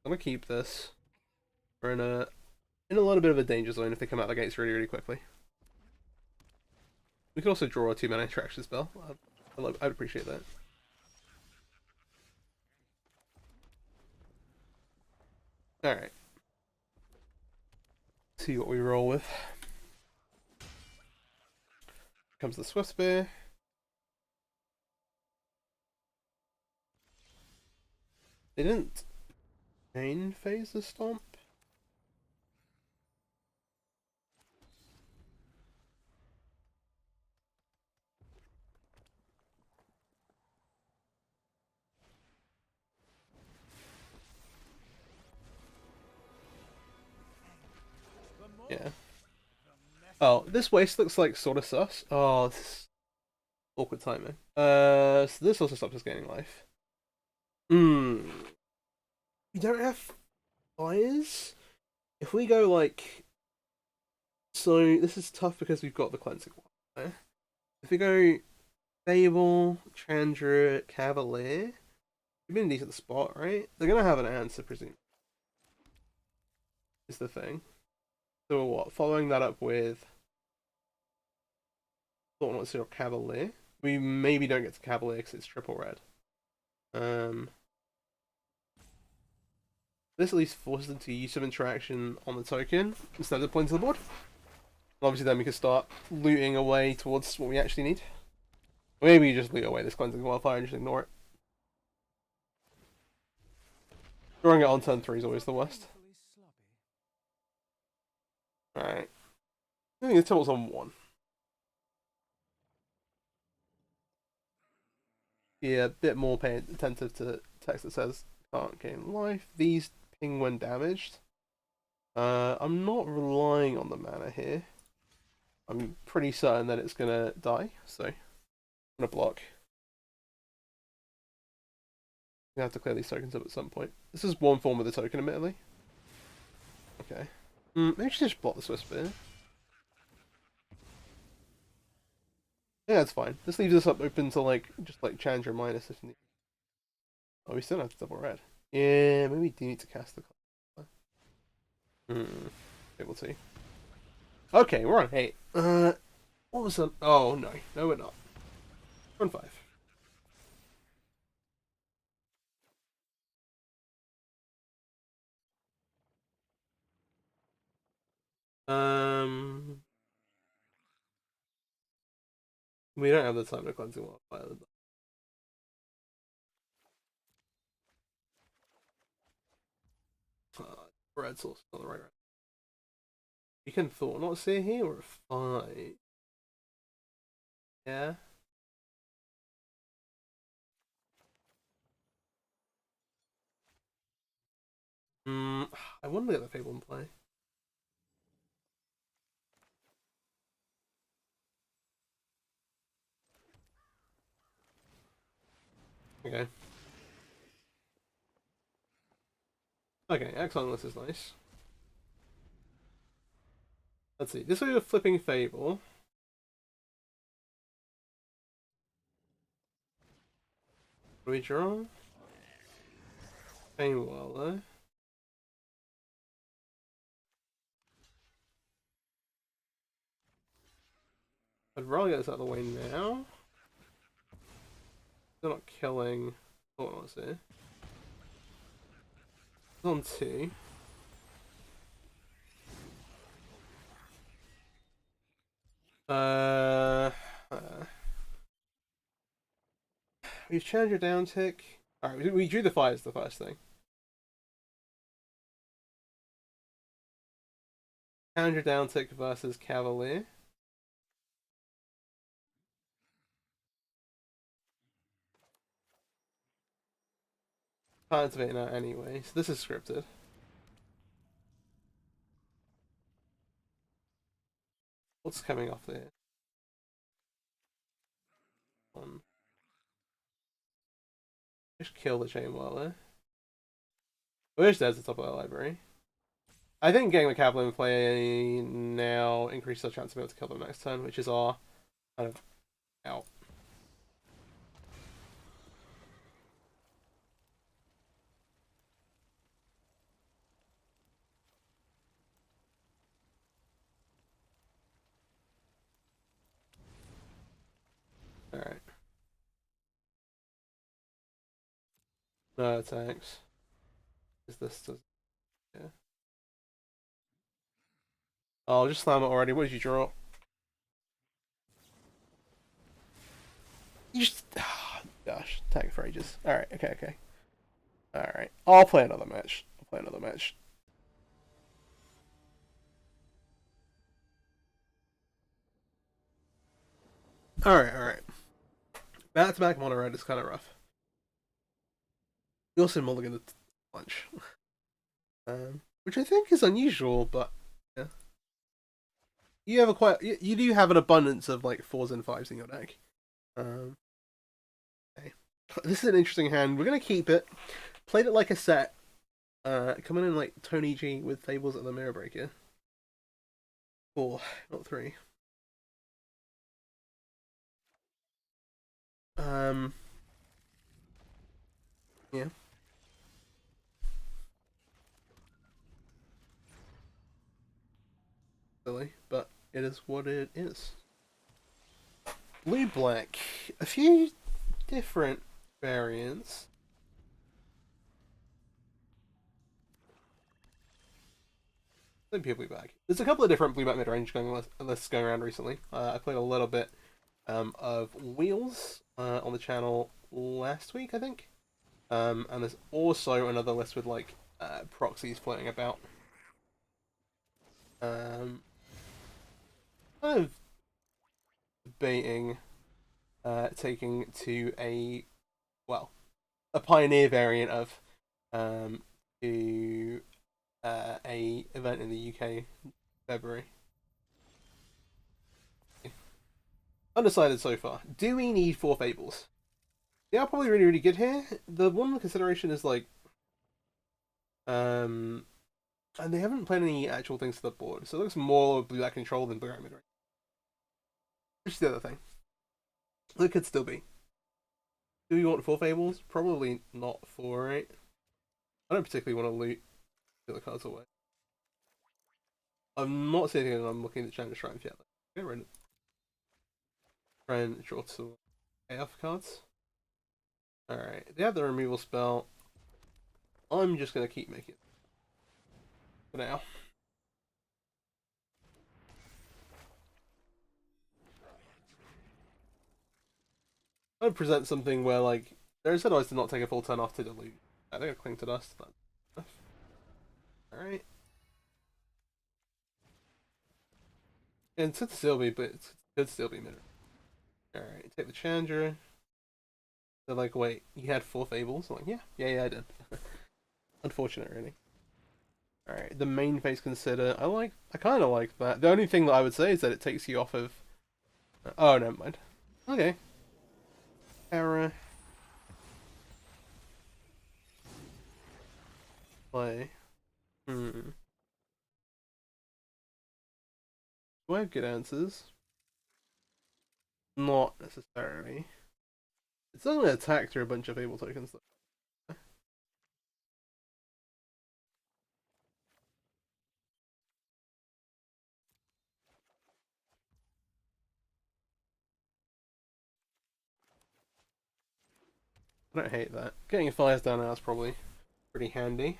Speaker 1: I'm gonna keep this. We're in a little bit of a danger zone if they come out the gates really, really quickly. We could also draw a 2-mana interaction spell. I'd appreciate that. Alright. See what we roll with. Comes the Swift Spear. They didn't chain phase the Stomp. Yeah. Oh, this waste looks like sort of sus. Oh, this is awkward timing. So this also stops us gaining life. Hmm. We don't have fires. If we go like, so this is tough because we've got the cleansing one. Right? If we go Fable, Chandra, Cavalier, we've been in a decent spot, right? They're gonna have an answer, presume. Is the thing. So what? Following that up with Thought Zero Cavalier. We maybe don't get to Cavalier because it's triple red. This at least forces them to use some interaction on the token instead of points on the board. Obviously, then we can start looting away towards what we actually need. Or maybe you just loot away this cleansing wildfire and just ignore it. Drawing it on turn 3 is always the worst. Alright. I think the tilt's on 1. Yeah, a bit more paying attentive to text that says can't gain life. These ping when damaged. I'm not relying on the mana here. I'm pretty certain that it's gonna die, so I'm gonna block. We have to clear these tokens up at some point. This is one form of the token, admittedly. Okay. Maybe we should just block the Swiss Spear. Yeah, that's fine. This leaves us up open to like just like Chandra minus if need. Oh, we still have to double red. Yeah, maybe we do need to cast the card. Able to. Okay, we're on 8. What was that? Oh no, no we're not. We're on 5. Um, we don't have the time to cleansing wildfire. Red source on the right. We can thought not see here or 5. Yeah. I want to get the Fable in play. Okay. Okay, Exile this is nice. Let's see. This will be a flipping Fable. What do we draw? Painwell, I'd rather get this out of the way now. They're not killing. What was it? It's on 2. We've changed your down tick. Alright, we drew the fires the first thing. Challenger down tick versus Cavalier. Can't activate now anyway, so this is scripted. What's coming off there? Just kill the Chain Whirler. Wish there's the top of the library. I think getting the Cavalier in play now increases our chance of being able to kill them next turn, which is our kind of out. Alright. No attacks. Is this does yeah. Oh, I'll just slam it already. What did you draw? You just gosh, tag for ages. Alright, okay. Alright. I'll play another match. Alright. Back to back mono red is kind of rough. You also mulligan the lunch. Which I think is unusual, but yeah. You have you do have an abundance of like 4s and 5s in your deck. Okay. This is an interesting hand. We're gonna keep it. Played it like a set. Coming in like Tony G with Fables at the Mirror Breaker. 4, not 3. Yeah. Silly, but it is what it is. Blue black. A few different variants. I think people be back. There's a couple of different blue black mid range lists going around recently. I played a little bit of Wheels on the channel last week, I think. And there's also another list with like proxies floating about. Kind of debating taking to a pioneer variant of to a event in the UK in February. Undecided so far. Do we need 4 Fables? They are probably really good here. The one consideration is like and they haven't played any actual things to the board, so it looks more blue black control than blue black mid range. Which is the other thing. It could still be. Do we want 4 Fables? Probably not 4, right? I don't particularly want to loot the other cards away. I'm not saying anything, I'm looking at China Shrines yet. Get rid of it. Try and draw some AF cards. Alright, they have the removal spell. I'm just going to keep making it. For now. I would present something where, like, they're incentivized to not take a full turn off to dilute. I think I cling to dust. Alright. And it could still be, but it could still be mid. Alright, take the Challenger. They're like, wait, you had 4 Fables? I'm like, yeah, I did. Unfortunate, really. Alright, the main phase consider. I kind of like that. The only thing that I would say is that it takes you off of. Oh, never mind. Okay. Error. Play. Hmm. Do I have good answers? Not necessarily. It's only attack through a bunch of able tokens. I don't hate that. Getting fires down now is probably pretty handy.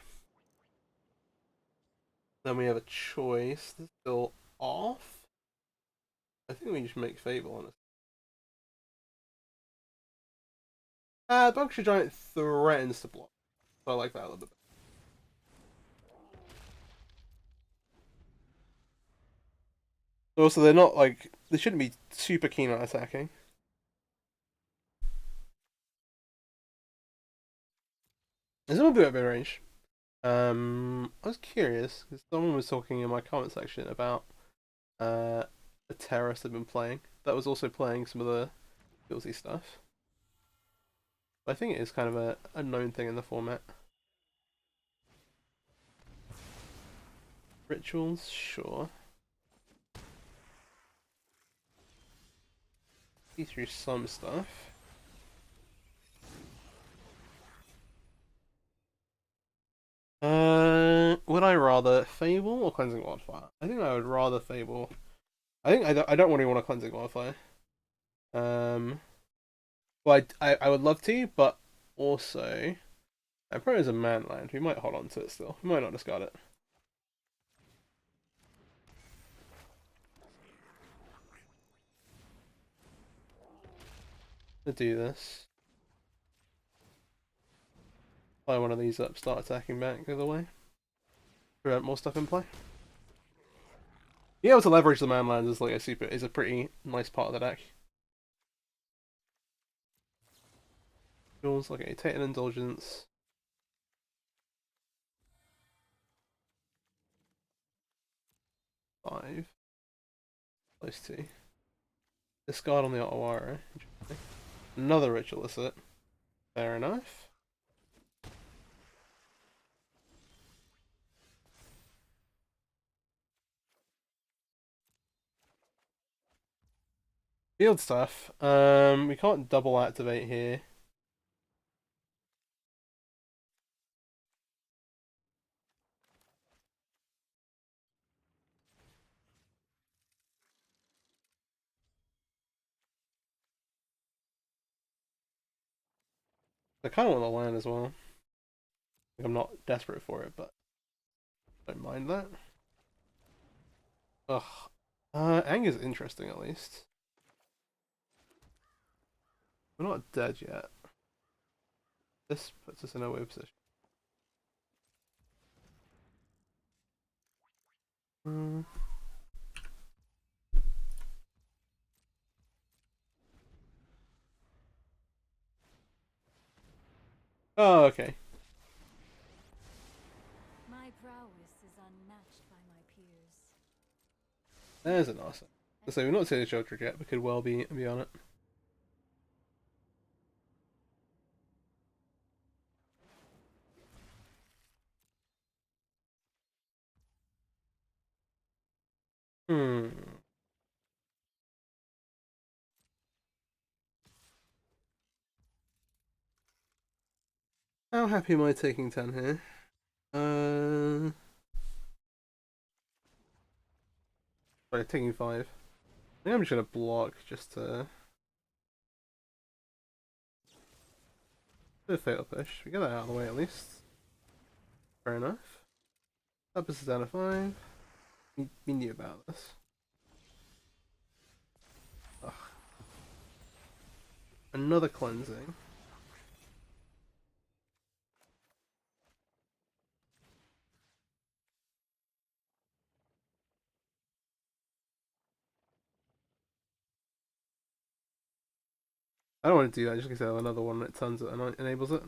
Speaker 1: Then we have a choice. This is still off. I think we should make Fable on it. Buckshot Giant threatens to block. So I like that a little bit. Also, they're not like they shouldn't be super keen on attacking. There's a little bit of mid range. I was curious because someone was talking in my comment section about a terrorist I've been playing that was also playing some of the guilty stuff. But I think it is kind of a known thing in the format. Rituals, sure. See through some stuff. Would I rather Fable or Cleansing Wildfire? I think I would rather Fable. I think I don't really want a Cleansing Wildfire. Um, well, I would love to, but also, probably as a man land, we might hold on to it still. We might not discard it. To do this. Fire one of these up, start attacking back the other way. Prevent more stuff in play. Being able to leverage the man lands is a pretty nice part of the deck. Feels like a take an indulgence. Five. Close to. Discard on the Otawara. Interesting. Another Ritualicet. Fair enough. Field stuff. We can't double activate here. I kind of want the land as well. I'm not desperate for it, but don't mind that. Ugh. Anger's interesting at least. We're not dead yet. This puts us in a weird position. Hmm. Oh, okay.
Speaker 2: My prowess is unmatched by my peers.
Speaker 1: There's an awesome. So we've not seen the Children yet, but could well be on it. Hmm. How happy am I taking 10 here? Sorry, taking 5. I think I'm just gonna block just to do a fatal push. We get that out of the way at least. Fair enough. Purpose is down to 5. We knew about this. Ugh. Another cleansing. I don't want to do that just because I have another one that turns it and enables it.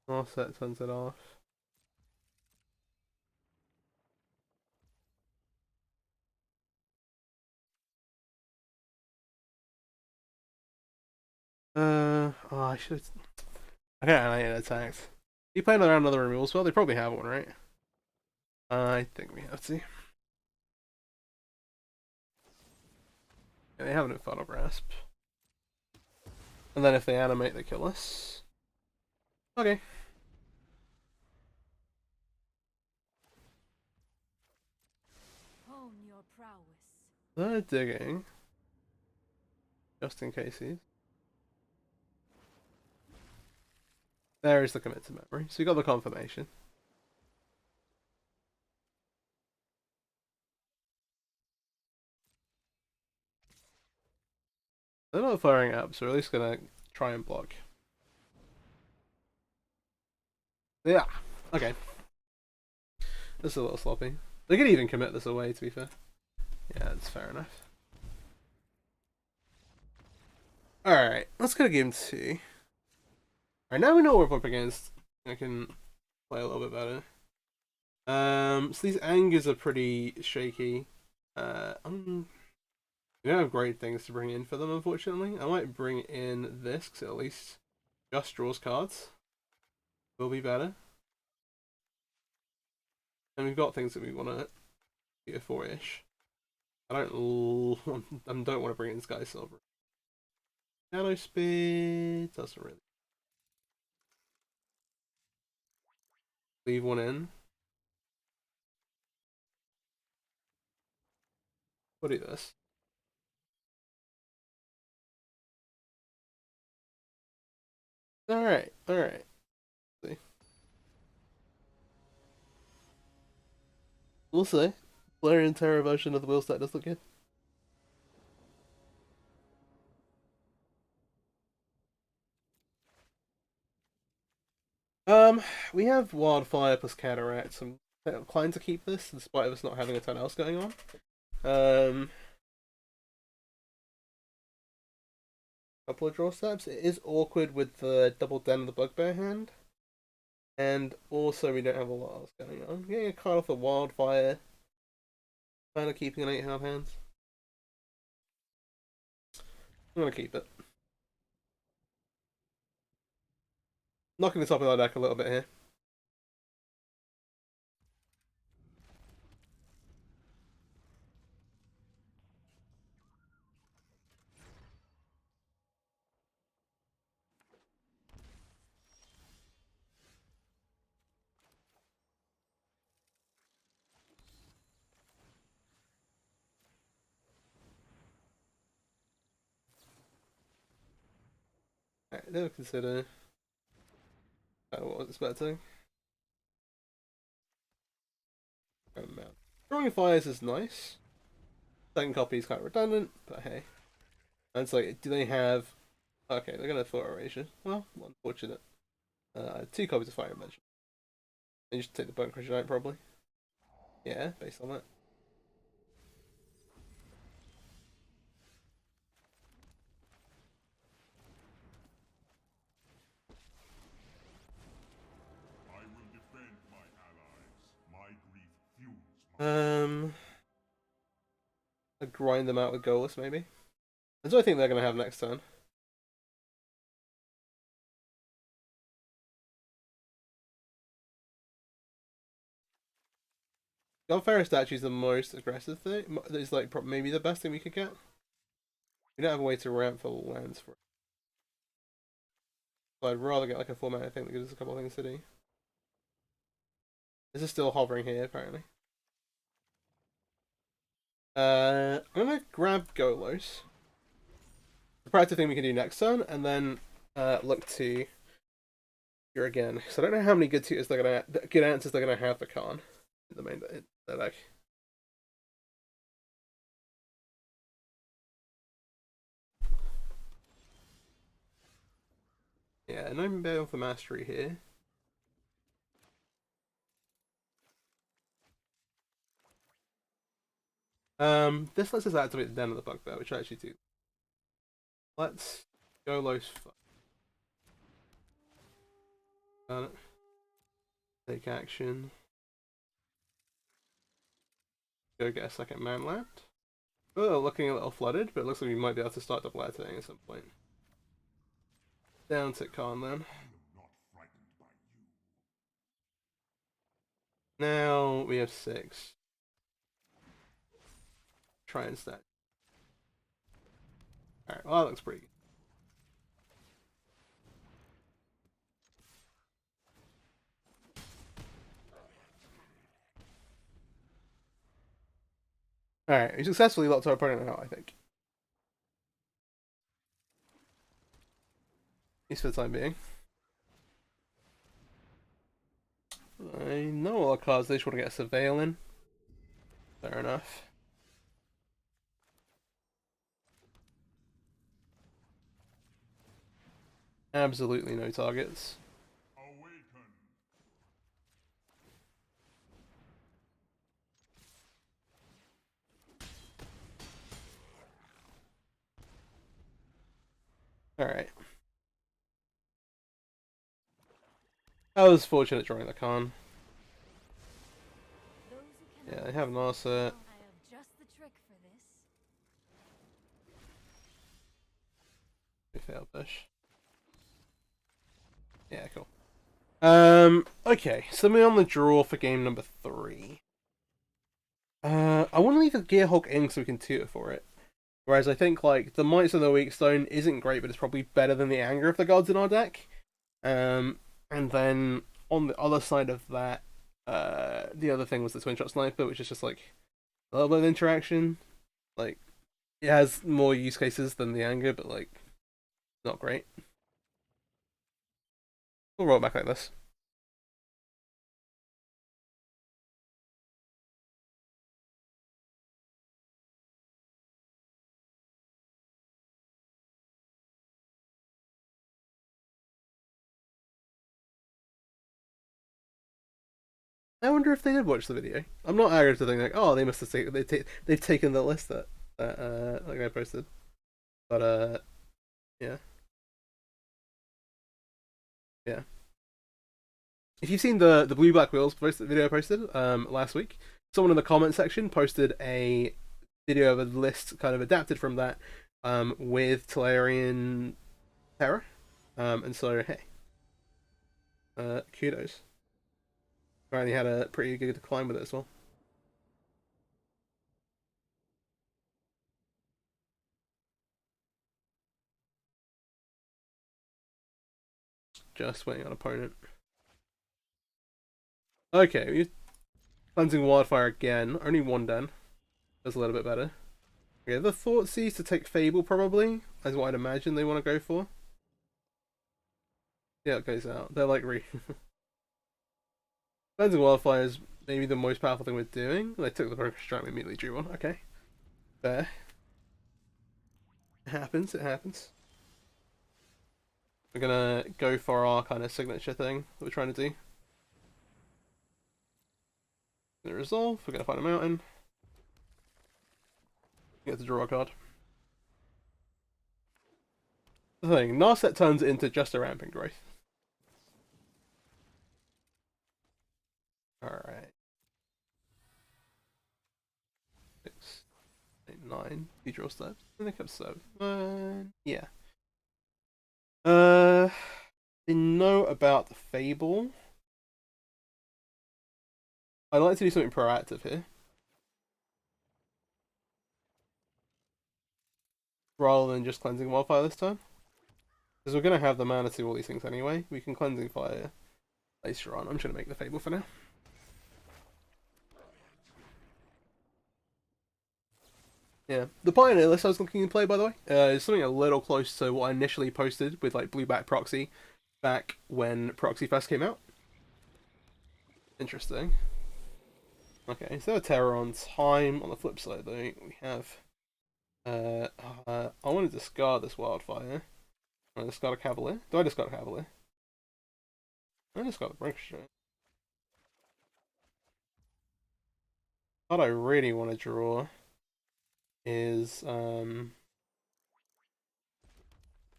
Speaker 1: Offset turns it off. Oh, I should. I can't animate attacks. You playing around another removal spell? They probably have one, right? I think we have to. Yeah, they have an Infernal Grasp. And then if they animate, they kill us. Okay.
Speaker 2: Hone your prowess.
Speaker 1: They're digging. Just in case he's. There is the commit to memory. So you got the confirmation. They're not firing up, so we're at least gonna try and block. Yeah. Okay. This is a little sloppy. They could even commit this away, to be fair. Yeah, that's fair enough. Alright, let's go to game 2. Alright, now we know what we're up against. I can play a little bit better. So these angers are pretty shaky. We don't have great things to bring in for them, unfortunately. I might bring in this, because at least just draws cards. Will be better. And we've got things that we want to get 4-ish. I don't want to bring in Sky Silver. Nano Speed doesn't really. Leave one in. We'll do this. Alright, alright. See. We'll see. Flareon Terror version of the wheel stack does look good. We have Wildfire plus Cataract, so I'm inclined to keep this, in spite of us not having a ton else going on. Couple of draw steps. It is awkward with the double den of the Bugbear hand. And also we don't have a lot else going on. Getting a card off the Wildfire. Kind of keeping an 8 hard hands. I'm gonna keep it. Knocking the top of our deck a little bit here. Alright, they'll consider what I was expecting. Drawing fires is nice. Second copy is kind of redundant, but hey. And it's like, do they have... Okay, they're gonna photo erasure. Well, unfortunate. 2 copies of Fire Invention. And you should take the Bone Crusher Knight, probably. Yeah, based on that.
Speaker 3: I will defend my allies. My grief fuels my...
Speaker 1: I'd grind them out with Goalless, maybe. That's what I think they're gonna have next turn. Godfairy statue is the most aggressive thing. It's like maybe the best thing we could get. We don't have a way to ramp for lands for it. So I'd rather get like a 4-mana thing that gives us a couple of things to do. This is still hovering here, apparently. I'm gonna grab Golos. The practical thing we can do next turn, and then look to here again. So I don't know how many good tutors they're gonna good answers they're gonna have for Khan in the main deck. Yeah, no Bale for Mastery here. This lets us activate the Den of the Bugbear, which I actually do. Let's go low. Got it. Take action. Go get a second man land. Oh, looking a little flooded, but it looks like we might be able to start depleting at some point. Down to Khan then.
Speaker 3: I am not frightened by you.
Speaker 1: Now we have 6. Try and stack. Alright, well that looks pretty good. Alright, we successfully locked our opponent out, I think. At least for the time being. I know all our cards, they just want to get a Surveil in. Fair enough. Absolutely no targets.
Speaker 3: Awaken.
Speaker 1: Alright. I was fortunate drawing the Khan.
Speaker 2: Those who
Speaker 1: Yeah,
Speaker 2: cannot
Speaker 1: they have an asset.
Speaker 2: I have just the trick for this.
Speaker 1: We failed push. Yeah, cool. Okay, so we're on the draw for game number 3. I want to leave the Gearhulk in so we can tutor for it. Whereas I think, like, the Mites of the Weak Stone isn't great, but it's probably better than the Anger of the Gods in our deck. And then, on the other side of that, the other thing was the Twin Shot Sniper, which is just, like, a little bit of interaction. Like, it has more use cases than the Anger, but, like, not great. We'll roll it back like this. I wonder if they did watch the video. I'm not arrogant to think like, oh, they must have they've taken the list that like I posted, but yeah, yeah. If you've seen the Blue Black Wheels video I posted last week, someone in the comment section posted a video of a list kind of adapted from that with Tolarian Terror, and so hey, kudos. Apparently had a pretty good decline with it as well. Just waiting on opponent. Okay, we cleansing wildfire again. Only 1 den. That's a little bit better. Okay, the Thoughtseize to take Fable probably, is what I'd imagine they want to go for. Yeah, it goes out. They're like Cleansing wildfire is maybe the most powerful thing we're doing. They took the Broken Strike, we immediately drew one. Okay. Fair. It happens, it happens. We're gonna go for our kind of signature thing that we're trying to do. Gonna resolve, we're gonna find a mountain. Get to draw a card. The thing, Narset turns into just a ramping growth. Alright. 6, 8, 9. You draw steps. I think I'm 7. Yeah. They know about the Fable. I'd like to do something proactive here. Rather than just Cleansing Wildfire this time. Because we're going to have the mana to do all these things anyway. We can Cleansing Fire later on. I'm just going to make the Fable for now. Yeah. The Pioneer list I was looking to play, by the way, is something a little close to what I initially posted with like Blueback Proxy back when Proxy first came out. Interesting. Okay, so a Terror on time. On the flip side, though, we have... I want to discard this Wildfire. I discard a Cavalier. Do I discard a Cavalier? I discard the Breaker Strike. What I really want to draw is... Okay,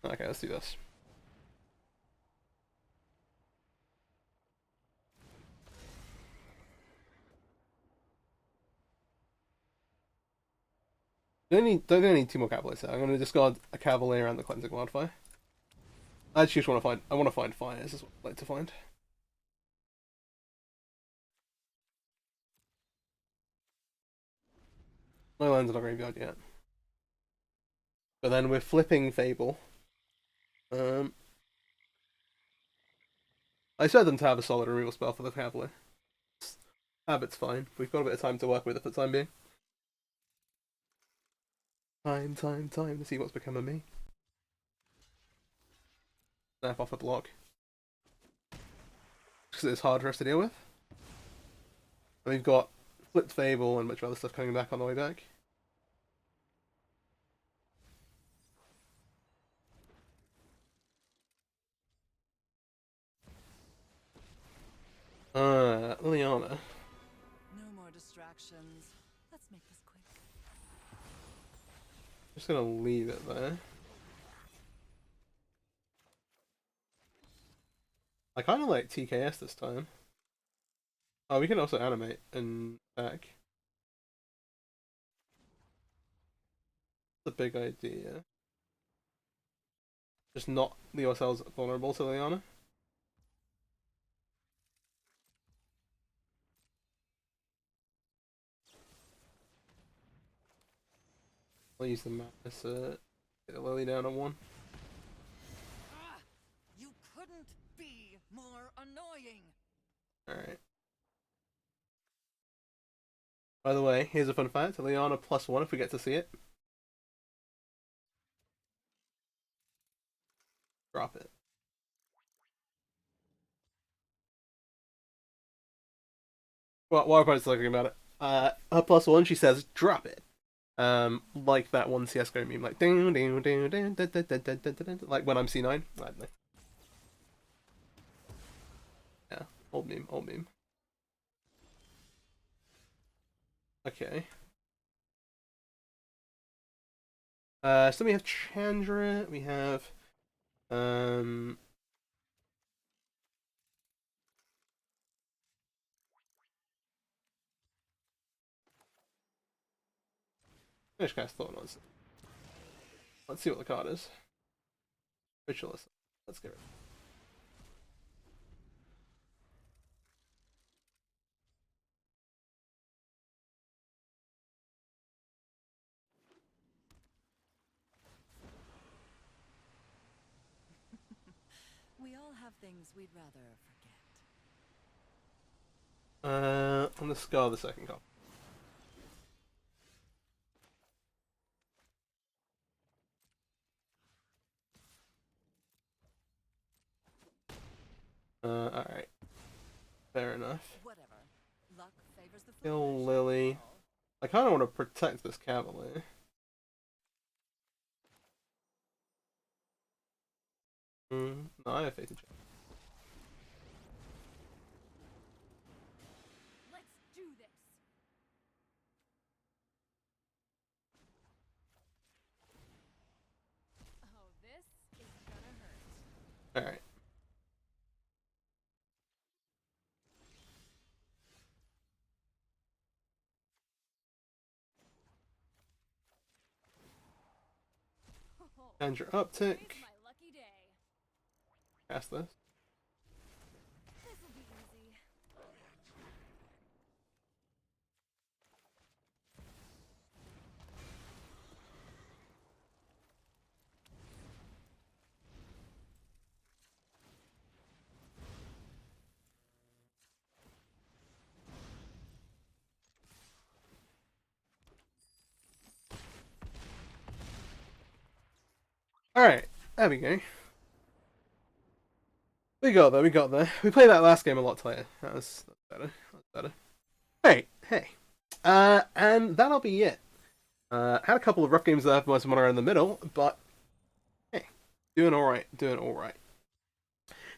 Speaker 1: let's do this. Don't need two more cavaliers here. I'm going to discard a cavalier and the cleansing wildfire. I actually just want to find fires. Is what I'd like to find. No lands in our graveyard yet. But then we're flipping Fable. I expect them to have a solid removal spell for the cavalier. Habit's fine. We've got a bit of time to work with it for the time being. Time to see what's become of me. Snap off a block. Because it's hard for us to deal with. And we've got Flipped Fable and much other stuff coming back on the way back. Liliana.
Speaker 4: No more distractions. Let's make this quick.
Speaker 1: Just gonna leave it there. I kind of like TKS this time. Oh, we can also animate and back. That's a big idea. Just not leave ourselves vulnerable to Liliana. I'll use the madness to get Lily down on 1.
Speaker 4: You couldn't be more annoying.
Speaker 1: Alright. By the way, here's a fun fact. Liliana +1 if we get to see it. Drop it. Well, while everybody's looking about it, her +1, she says, drop it. Like that one CS:GO meme, like ding ding ding ding ding ding ding ding ding, like when I'm C9. I don't know. Yeah, old meme, old meme. Okay. So we have Chandra, we have Finish cast thought on. Let's see what the card is. Ritualist. Let's get rid of it.
Speaker 4: We all have things we'd rather forget.
Speaker 1: I'm gonna scar the second card. Alright. Fair enough.
Speaker 4: Whatever. Luck favors the
Speaker 1: Kill
Speaker 4: foolish.
Speaker 1: Lily. I kinda wanna protect this cavalier. No, I have faith in Chandra.
Speaker 2: Let's do this. Oh, this is gonna hurt.
Speaker 1: Alright. Chandra uptick.
Speaker 2: Today's my lucky day.
Speaker 1: Cast this.
Speaker 2: This'll be easy.
Speaker 1: Alright, there we go. We got there, we got there. We played that last game a lot tighter. That's better. That's better. Hey. And that'll be it. Had a couple of rough games there for most Mono in the middle, but hey, doing alright, doing alright.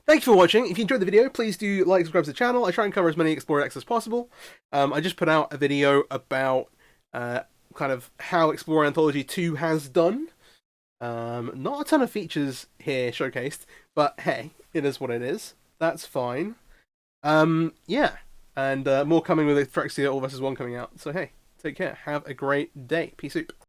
Speaker 1: Thanks for watching. If you enjoyed the video, please do like, subscribe to the channel. I try and cover as many Explorer decks as possible. I just put out a video about kind of how Explorer Anthology 2 has done. Not a ton of features here showcased, but hey, it is what it is. That's fine. Yeah, and more coming with Phyrexia All vs. 1 coming out. So hey, take care. Have a great day. Peace out.